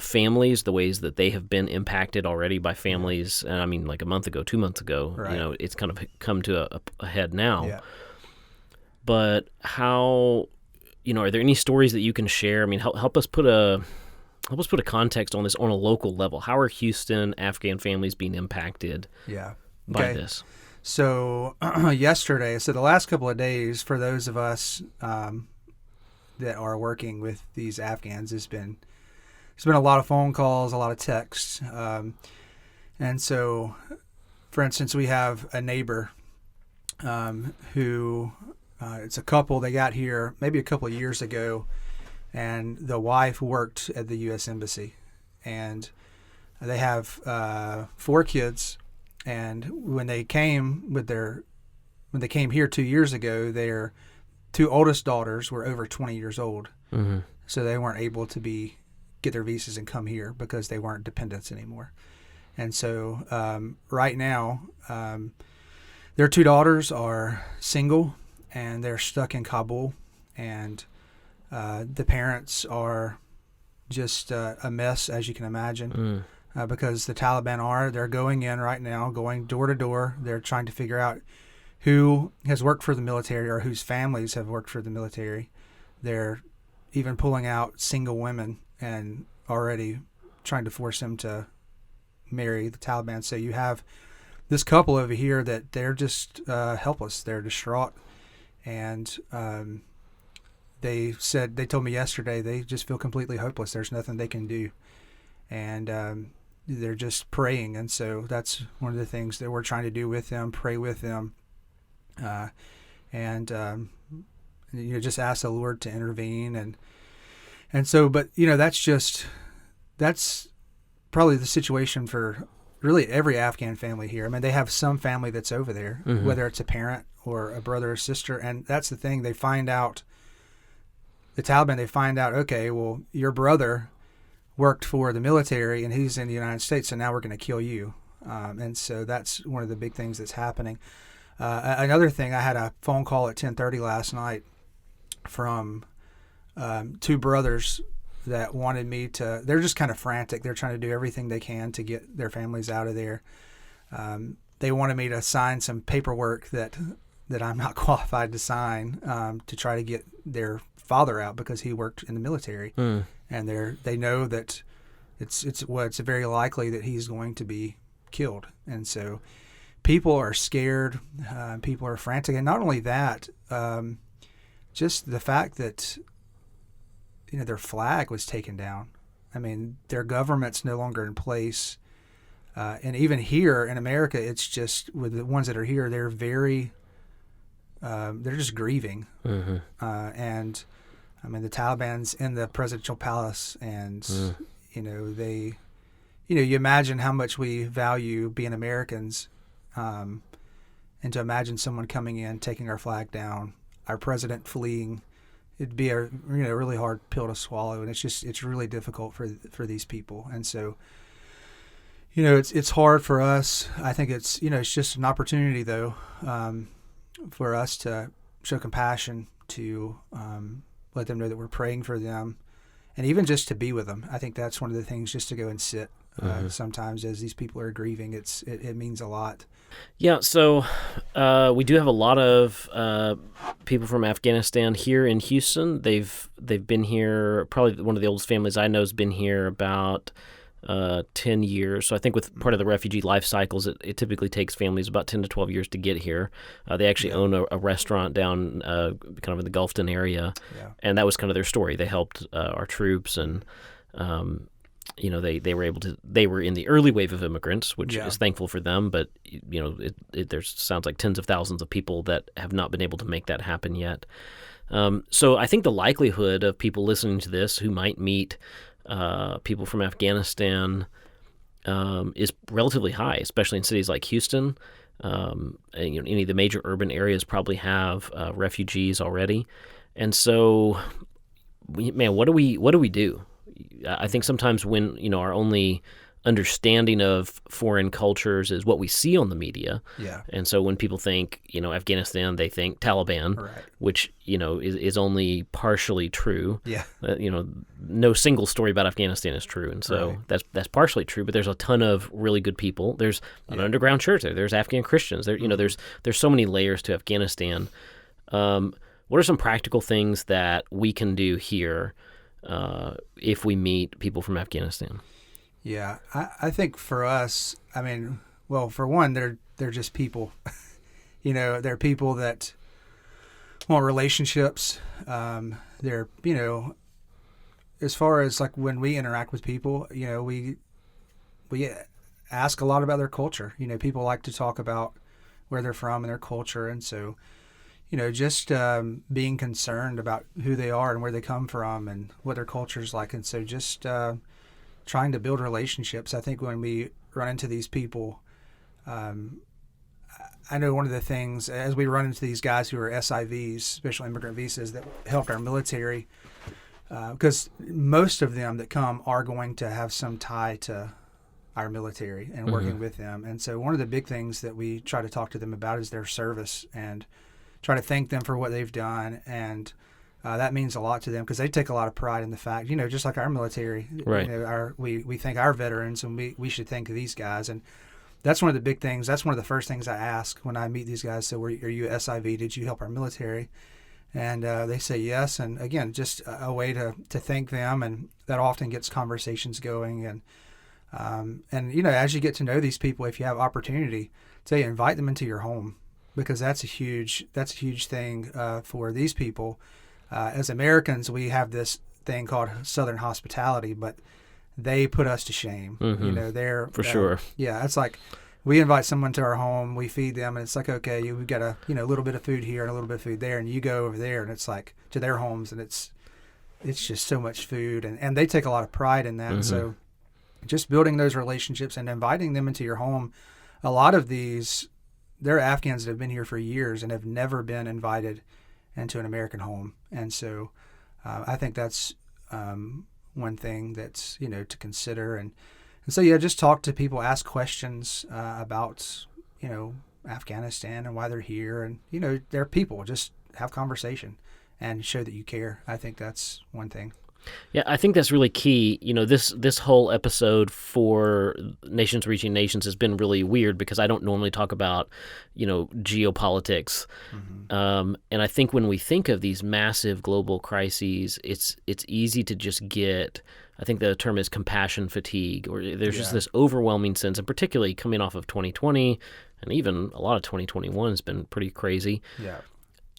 families, the ways that they have been impacted already by families. And I mean, like a month ago, 2 months ago, right. It's kind of come to a head now. Yeah. But how, are there any stories that you can share? I mean, help us put a context on this on a local level. How are Houston Afghan families being impacted by this? So yesterday, the last couple of days for those of us that are working with these Afghans, it's been a lot of phone calls, a lot of texts. And so, for instance, we have a neighbor who it's a couple. They got here maybe a couple of years ago, and the wife worked at the U.S. Embassy, and they have 4 kids. And when they came here 2 years ago, their 2 oldest daughters were over 20 years old, so they weren't able to get their visas and come here because they weren't dependents anymore. And so right now, their 2 daughters are single, and they're stuck in Kabul, and the parents are just a mess, as you can imagine, because the Taliban they're going in right now, going door to door. They're trying to figure out who has worked for the military or whose families have worked for the military. They're even pulling out single women and already trying to force them to marry the Taliban. So you have this couple over here that they're just helpless. They're distraught. And they told me yesterday they just feel completely hopeless. There's nothing they can do. And they're just praying. And so that's one of the things that we're trying to do with them, pray with them. Just ask the Lord to intervene. And so, but, that's probably the situation for really every Afghan family here. I mean, they have some family that's over there, whether it's a parent or a brother or sister. And that's the thing. The Taliban, they find out, okay, well, your brother worked for the military and he's in the United States, so now we're going to kill you. And so that's one of the big things that's happening. Another thing, I had a phone call at 10:30 last night from 2 brothers that wanted me to. They're just kind of frantic. They're trying to do everything they can to get their families out of there. They wanted me to sign some paperwork that I'm not qualified to sign, to try to get their father out because he worked in the military, and they know that it's very likely that he's going to be killed, and so people are scared. People are frantic, and not only that, just the fact that their flag was taken down. I mean, their government's no longer in place. And even here in America, it's just with the ones that are here, they're they're just grieving. And I mean, the Taliban's in the presidential palace, and you imagine how much we value being Americans, and to imagine someone coming in, taking our flag down, our president fleeing. It'd be a really hard pill to swallow, and it's really difficult for these people. And so, it's hard for us. I think it's just an opportunity though, for us to show compassion, to let them know that we're praying for them, and even just to be with them. I think that's one of the things, just to go and sit sometimes as these people are grieving. It means a lot. Yeah, so we do have a lot of people from Afghanistan here in Houston. They've been here. Probably one of the oldest families I know has been here about 10 years. So I think with part of the refugee life cycles, it typically takes families about 10 to 12 years to get here. They actually own a restaurant down kind of in the Gulfton area, and that was kind of their story. They helped our troops, and they were able to. They were in the early wave of immigrants, which is thankful for them. But there sounds like tens of thousands of people that have not been able to make that happen yet. So I think the likelihood of people listening to this who might meet people from Afghanistan is relatively high, especially in cities like Houston. Any of the major urban areas probably have refugees already, and so, what do we do? I think sometimes when our only understanding of foreign cultures is what we see on the media. Yeah. And so when people think, Afghanistan, they think Taliban, right, which, is only partially true. Yeah. No single story about Afghanistan is true. And so that's partially true, but there's a ton of really good people. There's an underground church there. There's Afghan Christians. There's so many layers to Afghanistan. What are some practical things that we can do here if we meet people from Afghanistan? Yeah, I think for us, for one, they're just people. They're people that want relationships. They're, as far as like when we interact with people, we ask a lot about their culture. People like to talk about where they're from and their culture. And so, just being concerned about who they are and where they come from and what their culture is like. And so just trying to build relationships. I think when we run into these people, I know one of the things, as we run into these guys who are SIVs, special immigrant visas, that helped our military, because most of them that come are going to have some tie to our military and working with them. And so one of the big things that we try to talk to them about is their service and try to thank them for what they've done. And that means a lot to them because they take a lot of pride in the fact, just like our military, right. We thank our veterans, and we should thank these guys. And that's one of the big things. That's one of the first things I ask when I meet these guys. So, are you a SIV? Did you help our military? And they say yes. And again, just a way to thank them, and that often gets conversations going. And as you get to know these people, if you have opportunity, say invite them into your home, because that's a huge thing for these people. As Americans, we have this thing called Southern hospitality, but they put us to shame. They're for sure. Yeah, it's like we invite someone to our home, we feed them, and it's like, okay, we've got a little bit of food here and a little bit of food there, and you go over there, and it's like to their homes, and it's just so much food, and they take a lot of pride in that. And so just building those relationships and inviting them into your home. A lot of these, they're Afghans that have been here for years and have never been invited into an American home, and so I think that's one thing that's to consider. And so just talk to people, ask questions about Afghanistan and why they're here, and they're people. Just have conversation and show that you care. I think that's one thing. Yeah, I think that's really key. This whole episode for Nations Reaching Nations has been really weird because I don't normally talk about, geopolitics. And I think when we think of these massive global crises, it's easy to just get, I think the term is compassion fatigue, or there's just this overwhelming sense, and particularly coming off of 2020, and even a lot of 2021 has been pretty crazy. Yeah.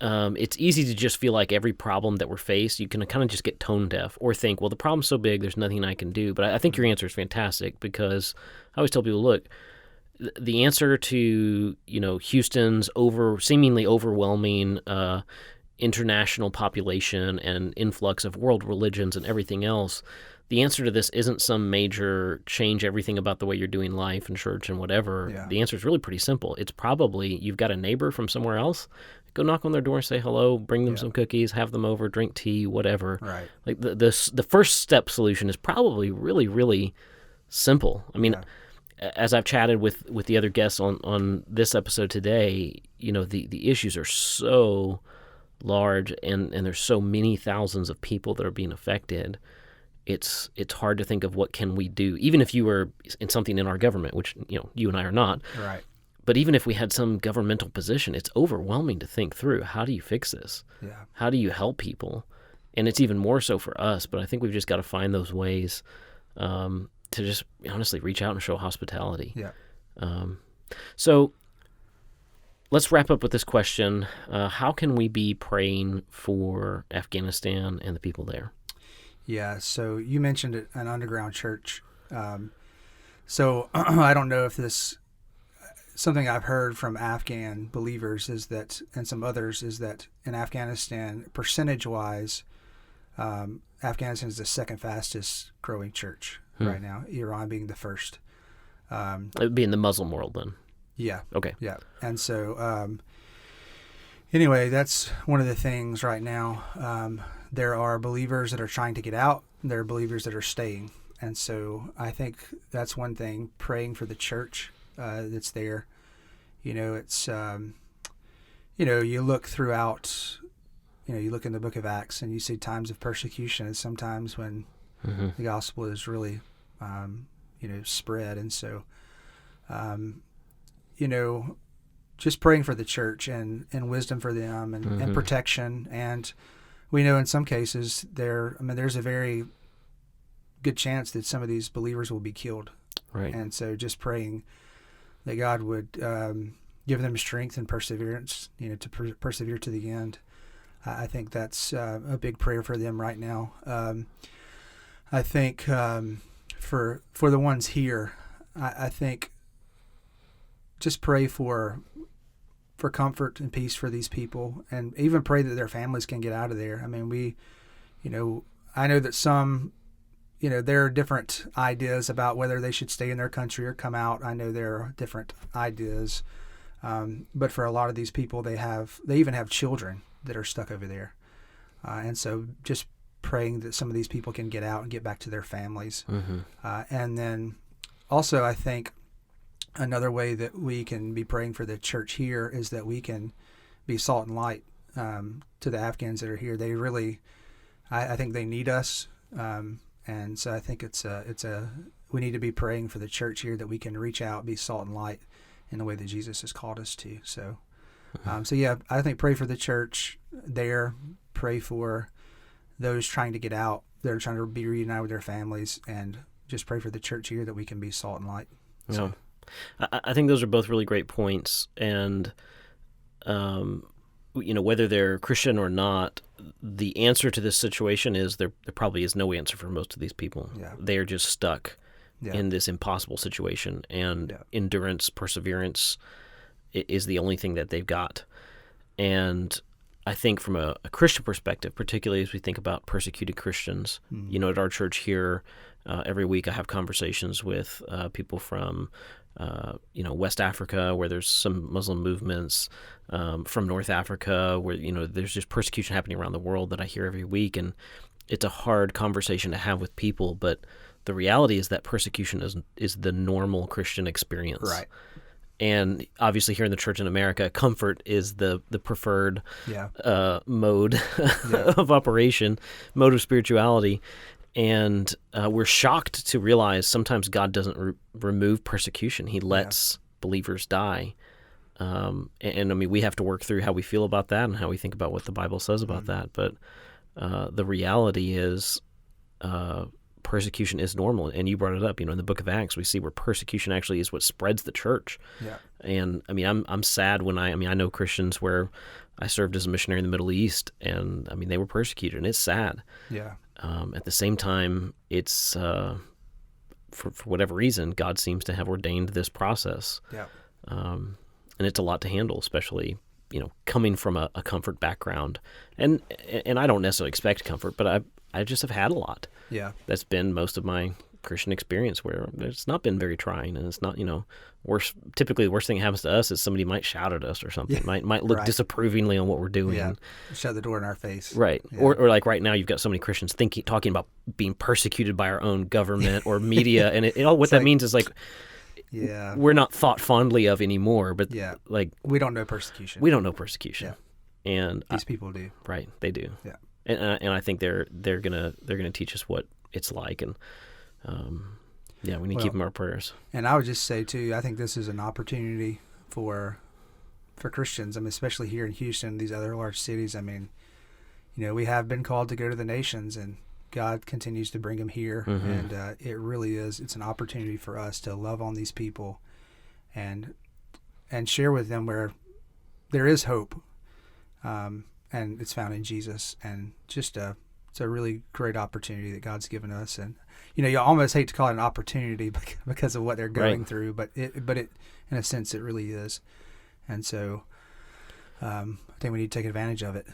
It's easy to just feel like every problem that we're faced, you can kind of just get tone deaf or think, well, the problem's so big, there's nothing I can do. But I think your answer is fantastic, because I always tell people, look, the answer to, Houston's seemingly overwhelming international population and influx of world religions and everything else, the answer to this isn't some major change everything about the way you're doing life and church and whatever. Yeah. The answer is really pretty simple. It's probably you've got a neighbor from somewhere else. Go knock on their door, say hello, bring them some cookies, have them over, drink tea, whatever. Right. Like the first step solution is probably really, really simple. I mean, as I've chatted with the other guests on this episode today, the issues are so large, and there's so many thousands of people that are being affected. It's hard to think of what can we do, even if you were in something in our government, which you and I are not. Right. But even if we had some governmental position, it's overwhelming to think through. How do you fix this? Yeah. How do you help people? And it's even more so for us. But I think we've just got to find those ways to just honestly reach out and show hospitality. Yeah. So let's wrap up with this question. How can we be praying for Afghanistan and the people there? Yeah, so you mentioned an underground church. So I don't know if this, something I've heard from Afghan believers is that, and some others, is that in Afghanistan, percentage-wise, Afghanistan is the second fastest growing church right now, Iran being the first. It would be in the Muslim world then. Yeah. Okay. Yeah. And so anyway, that's one of the things right now. There are believers that are trying to get out. There are believers that are staying. And so I think that's one thing, praying for the church that's there. It's, you look throughout, you look in the book of Acts and you see times of persecution and sometimes when the gospel is really, spread. And so, just praying for the church and wisdom for them and protection. And we know in some cases there's a very good chance that some of these believers will be killed. Right. And so just praying that God would give them strength and perseverance, to persevere to the end. I think that's a big prayer for them right now. I think for the ones here, I think just pray for for comfort and peace for these people, and even pray that their families can get out of there. I mean, I know that some, there are different ideas about whether they should stay in their country or come out. I know there are different ideas, but for a lot of these people, they even have children that are stuck over there, and so just praying that some of these people can get out and get back to their families. And then also, I think another way that we can be praying for the church here is that we can be salt and light to the Afghans that are here. They really, I think they need us, and so I think we need to be praying for the church here that we can reach out, be salt and light in the way that Jesus has called us to. So, I think pray for the church there, pray for those trying to get out, that are trying to be reunited with their families, and just pray for the church here that we can be salt and light. So. I think those are both really great points, and whether they're Christian or not, the answer to this situation is there probably is no answer for most of these people. Yeah. They are just stuck in this impossible situation, and endurance, perseverance is the only thing that they've got. And I think from a Christian perspective, particularly as we think about persecuted Christians, at our church here, every week I have conversations with people from West Africa, where there's some Muslim movements, from North Africa, where, there's just persecution happening around the world that I hear every week. And it's a hard conversation to have with people, but the reality is that persecution is the normal Christian experience. Right. And obviously here in the church in America, comfort is the preferred mode of operation, mode of spirituality. And we're shocked to realize sometimes God doesn't remove persecution. He lets believers die. And I mean, we have to work through how we feel about that and how we think about what the Bible says about that. But the reality is persecution is normal. And you brought it up, in the book of Acts, we see where persecution actually is what spreads the church. Yeah. And I mean, I'm sad when I know Christians where I served as a missionary in the Middle East, and I mean, they were persecuted, and it's sad. Yeah. At the same time, it's for whatever reason, God seems to have ordained this process. Yeah. And it's a lot to handle, especially coming from a comfort background, and I don't necessarily expect comfort, but I just have had a lot. Yeah. That's been most of my Christian experience, where it's not been very trying, and it's not worse. Typically, the worst thing that happens to us is somebody might shout at us or something, might look disapprovingly on what we're doing. Yeah. Shut the door in our face. Right. Yeah. Or like right now, you've got so many Christians talking about being persecuted by our own government or media, and that means is like, we're not thought fondly of anymore. But like, we don't know persecution. We don't know persecution. Yeah. And these people do. Right. They do. Yeah. And I think they're gonna teach us what it's like, and we need to keep them in our prayers. And I would just say too, I think this is an opportunity for Christians. I mean, especially here in Houston, these other large cities. I mean, we have been called to go to the nations, and God continues to bring them here, and it really is. It's an opportunity for us to love on these people, and share with them where there is hope. And it's found in Jesus, and just it's a really great opportunity that God's given us. And you almost hate to call it an opportunity because of what they're going through, but it in a sense it really is. And so I think we need to take advantage of it.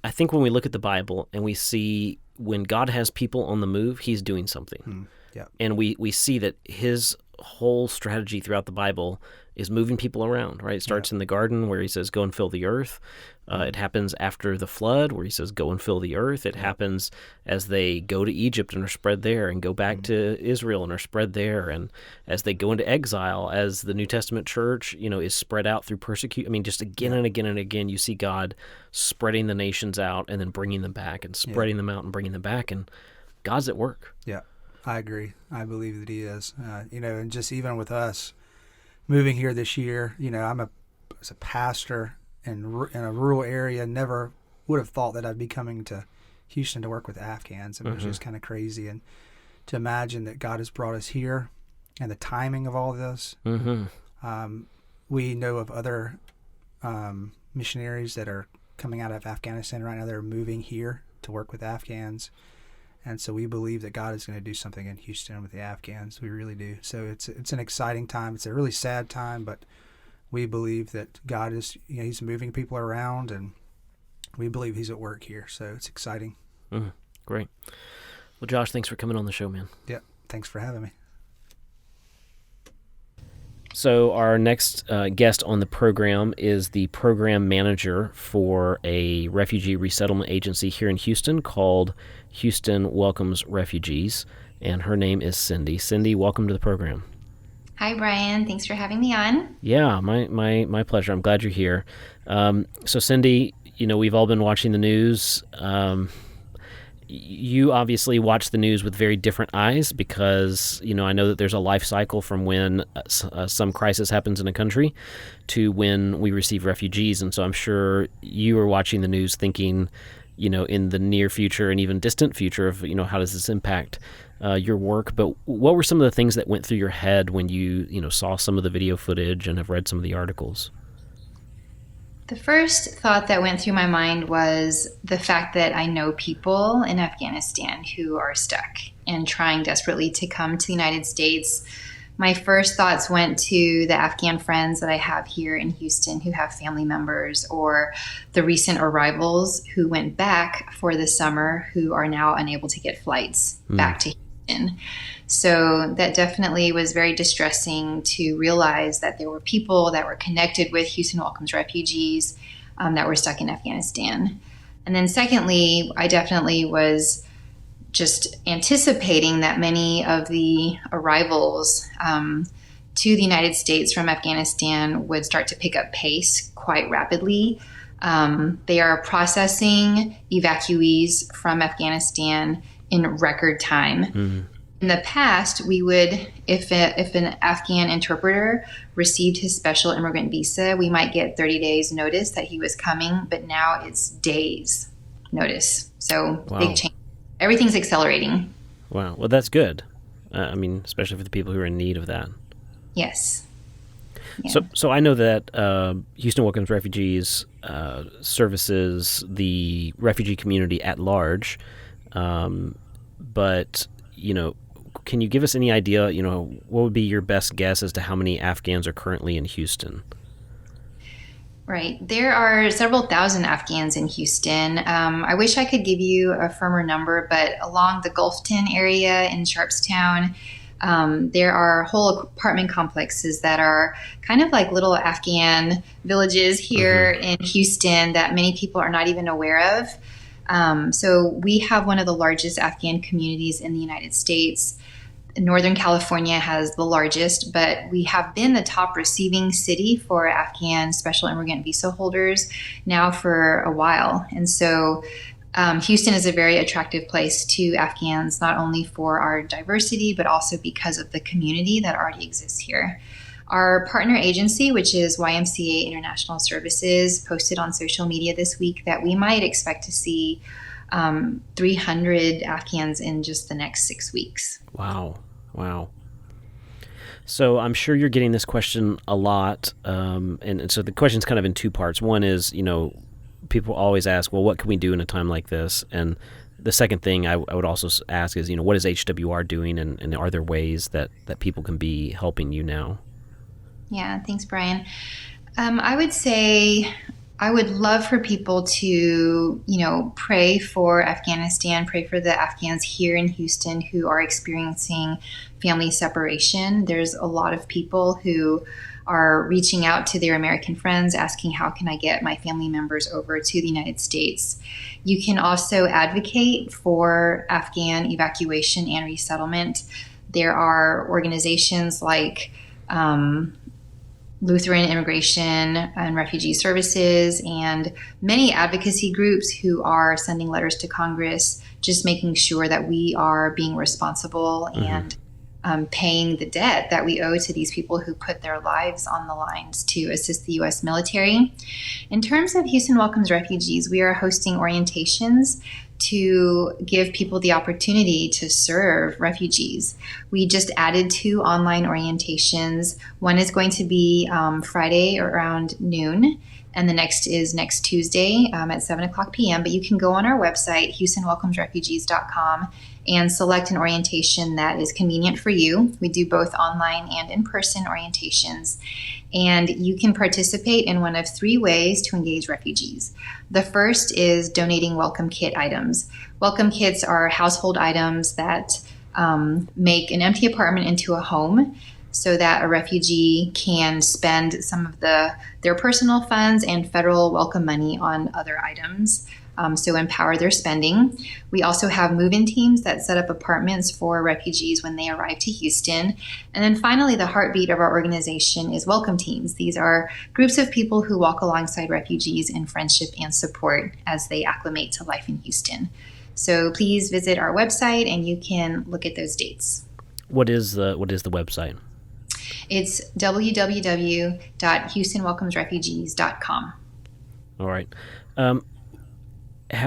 I think when we look at the Bible and we see when God has people on the move, He's doing something. And we see that His whole strategy throughout the Bible is moving people around, right? It starts in the garden where He says, go and fill the earth. It happens after the flood where He says, go and fill the earth. It happens as they go to Egypt and are spread there, and go back to Israel and are spread there. And as they go into exile, as the New Testament church, is spread out through persecution. I mean, just again and again and again, you see God spreading the nations out and then bringing them back, and spreading them out and bringing them back. And God's at work. Yeah, I agree. I believe that He is. And just even with us moving here this year, as a pastor in a rural area, never would have thought that I'd be coming to Houston to work with Afghans. It was just kind of crazy. And to imagine that God has brought us here, and the timing of all this. We know of other missionaries that are coming out of Afghanistan right now. They're moving here to work with Afghans. And so we believe that God is going to do something in Houston with the Afghans. We really do. So it's an exciting time. It's a really sad time, but we believe that God is, he's moving people around, and we believe he's at work here. So it's exciting. Great. Well, Josh, thanks for coming on the show, man. Yeah, thanks for having me. So our next guest on the program is the program manager for a refugee resettlement agency here in Houston called Houston Welcomes Refugees, and her name is Cindy. Cindy, welcome to the program. Hi, Brian. Thanks for having me on. Yeah, my pleasure. I'm glad you're here. So Cindy, we've all been watching the news. You obviously watch the news with very different eyes because, I know that there's a life cycle from when some crisis happens in a country to when we receive refugees. And so I'm sure you are watching the news thinking, in the near future and even distant future of, how does this impact your work? But what were some of the things that went through your head when you, saw some of the video footage and have read some of the articles? The first thought that went through my mind was the fact that I know people in Afghanistan who are stuck and trying desperately to come to the United States. My first thoughts went to the Afghan friends that I have here in Houston who have family members, or the recent arrivals who went back for the summer who are now unable to get flights back to Houston. So that definitely was very distressing to realize that there were people that were connected with Houston Welcomes Refugees that were stuck in Afghanistan. And then secondly, I definitely was just anticipating that many of the arrivals to the United States from Afghanistan would start to pick up pace quite rapidly. They are processing evacuees from Afghanistan in record time. In the past, we would, if an Afghan interpreter received his special immigrant visa, we might get 30 days notice that he was coming, but now it's days notice. So big change. Everything's accelerating. Wow. Well, that's good. Especially for the people who are in need of that. Yes. Yeah. So I know that Houston Welcomes Refugees services the refugee community at large, but can you give us any idea, what would be your best guess as to how many Afghans are currently in Houston? Right. There are several thousand Afghans in Houston. I wish I could give you a firmer number, but along the Gulfton area in Sharpstown, there are whole apartment complexes that are kind of like little Afghan villages here in Houston that many people are not even aware of. So we have one of the largest Afghan communities in the United States. Northern California has the largest, but we have been the top receiving city for Afghan special immigrant visa holders now for a while. And so Houston is a very attractive place to Afghans, not only for our diversity, but also because of the community that already exists here. Our partner agency, which is YMCA International Services, posted on social media this week that we might expect to see 300 Afghans in just the next 6 weeks. Wow. So I'm sure you're getting this question a lot. And so the question's kind of in two parts. One is, people always ask, well, what can we do in a time like this? And the second thing I would also ask is, what is HWR doing? And are there ways that people can be helping you now? Yeah, thanks, Brian. I would say I would love for people to, pray for Afghanistan, pray for the Afghans here in Houston who are experiencing family separation. There's a lot of people who are reaching out to their American friends, asking, how can I get my family members over to the United States? You can also advocate for Afghan evacuation and resettlement. There are organizations like Lutheran Immigration and Refugee Services and many advocacy groups who are sending letters to Congress, just making sure that we are being responsible and paying the debt that we owe to these people who put their lives on the lines to assist the U.S. military. In terms of Houston Welcomes Refugees, we are hosting orientations to give people the opportunity to serve refugees. We just added 2 online orientations. One is going to be Friday around noon, and the next is next Tuesday at 7 o'clock p.m. But you can go on our website, HoustonWelcomesRefugees.com, and select an orientation that is convenient for you. We do both online and in-person orientations. And you can participate in one of three ways to engage refugees. The first is donating welcome kit items. Welcome kits are household items that make an empty apartment into a home, so that a refugee can spend some of their personal funds and federal welcome money on other items, so empower their spending. We also have move-in teams that set up apartments for refugees when they arrive to Houston. And then finally, the heartbeat of our organization is welcome teams. These are groups of people who walk alongside refugees in friendship and support as they acclimate to life in Houston. So please visit our website and you can look at those dates. What is the website? It's www.HoustonWelcomesRefugees.com. All right.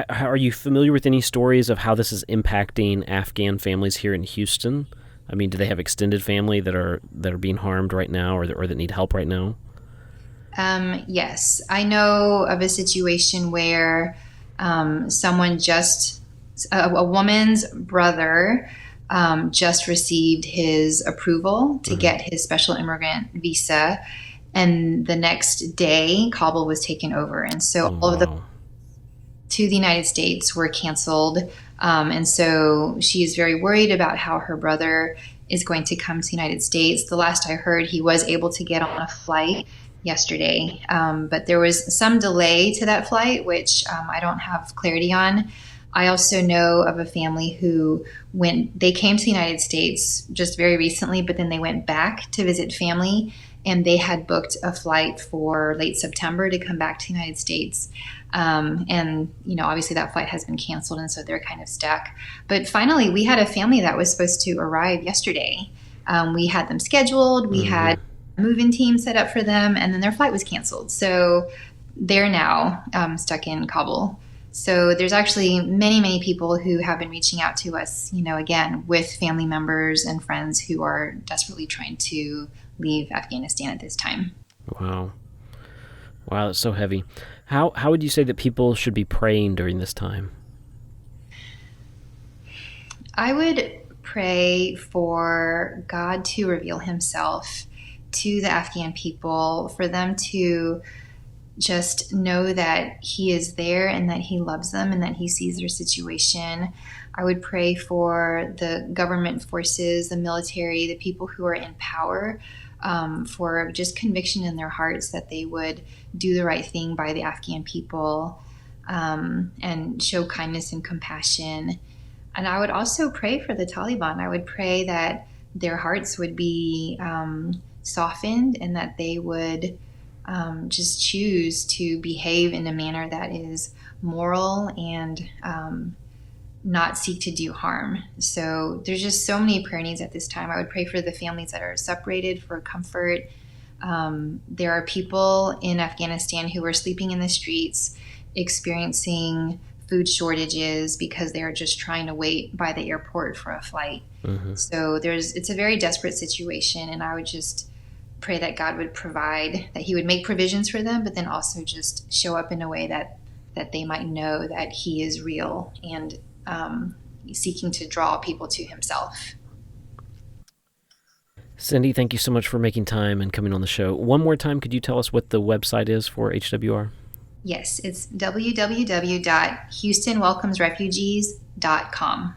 Are you familiar with any stories of how this is impacting Afghan families here in Houston? I mean, do they have extended family that are being harmed right now, or that need help right now? Yes, I know of a situation where a woman's brother just received his approval to get his special immigrant visa, and the next day Kabul was taken over, and so all of the to the United States were canceled, and so she is very worried about how her brother is going to come to the United States. The last I heard, he was able to get on a flight yesterday, but there was some delay to that flight, which I don't have clarity on. I also know of a family who they came to the United States just very recently, but then they went back to visit family, and they had booked a flight for late September to come back to the United States. And, obviously that flight has been canceled, and so they're kind of stuck. But finally, we had a family that was supposed to arrive yesterday. We had them scheduled. We had a move-in team set up for them, and then their flight was canceled. So they're now stuck in Kabul. So there's actually many, many people who have been reaching out to us, again, with family members and friends who are desperately trying to leave Afghanistan at this time. Wow, it's so heavy. How would you say that people should be praying during this time? I would pray for God to reveal himself to the Afghan people, for them to just know that he is there and that he loves them and that he sees their situation. I would pray for the government forces, the military, the people who are in power, for just conviction in their hearts that they would do the right thing by the Afghan people, and show kindness and compassion. And I would also pray for the Taliban. I would pray that their hearts would be softened and that they would just choose to behave in a manner that is moral and not seek to do harm. So there's just so many prayer needs at this time. I would pray for the families that are separated, for comfort. There are people in Afghanistan who are sleeping in the streets, experiencing food shortages because they are just trying to wait by the airport for a flight. So it's a very desperate situation, and I would just pray that God would provide, that he would make provisions for them, but then also just show up in a way that they might know that he is real and seeking to draw people to himself. Cindy, thank you so much for making time and coming on the show. One more time, could you tell us what the website is for HWR? Yes, it's www.HoustonWelcomesRefugees.com.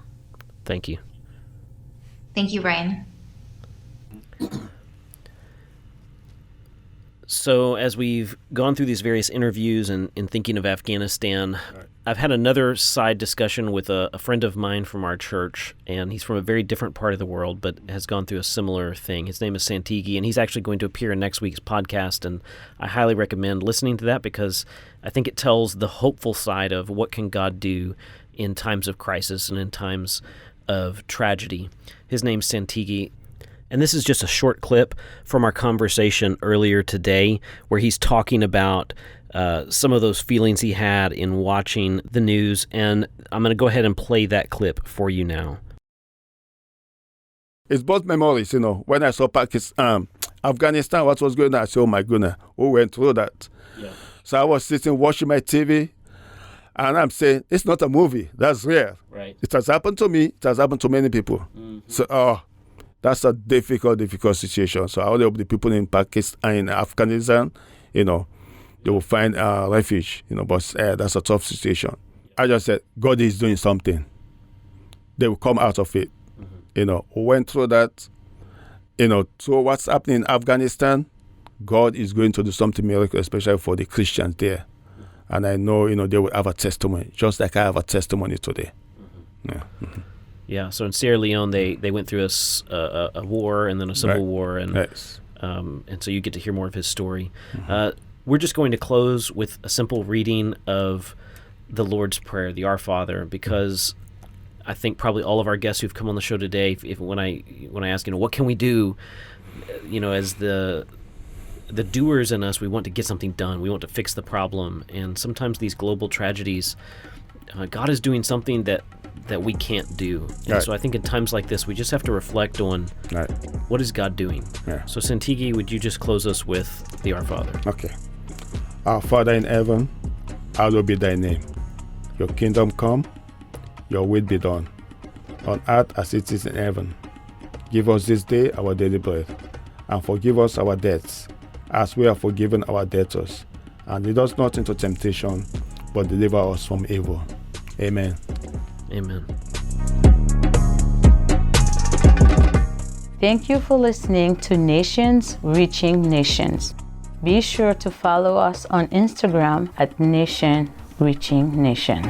Thank you. Thank you, Brian. So as we've gone through these various interviews and in thinking of Afghanistan, I've had another side discussion with a friend of mine from our church, and he's from a very different part of the world, but has gone through a similar thing. His name is Santigue, and he's actually going to appear in next week's podcast, and I highly recommend listening to that because I think it tells the hopeful side of what can God do in times of crisis and in times of tragedy. His name's Santigue. And this is just a short clip from our conversation earlier today where he's talking about some of those feelings he had in watching the news. And I'm going to go ahead and play that clip for you now. It's both memories, when I saw Pakistan, Afghanistan, what was going on, I said, oh my goodness, who went through that? Yeah. So I was sitting watching my TV, and I'm saying, it's not a movie. That's real. Right. It has happened to me. It has happened to many people. Mm-hmm. So, that's a difficult situation. So I only hope the people in Pakistan, in Afghanistan, they will find refuge. But that's a tough situation. I just said, God is doing something. They will come out of it. Mm-hmm. We went through that. Through what's happening in Afghanistan, God is going to do something miracle, especially for the Christians there. And I know, they will have a testimony, just like I have a testimony today. Mm-hmm. Yeah. Mm-hmm. Yeah. So in Sierra Leone, they went through a war and then a civil war, and yes. And so you get to hear more of his story. Mm-hmm. We're just going to close with a simple reading of the Lord's Prayer, the Our Father, because I think probably all of our guests who've come on the show today, when I ask, what can we do, as the doers in us, we want to get something done. We want to fix the problem. And sometimes these global tragedies, God is doing something that we can't do. And so I think in times like this, we just have to reflect on what is God doing. Yeah. So Santigue, would you just close us with the Our Father? Okay. Our Father in heaven, hallowed be thy name. Your kingdom come, your will be done, on earth as it is in heaven. Give us this day our daily bread, and forgive us our debts, as we have forgiven our debtors. And lead us not into temptation, but deliver us from evil. Amen. Amen. Thank you for listening to Nations Reaching Nations. Be sure to follow us on Instagram at Nation Reaching Nation.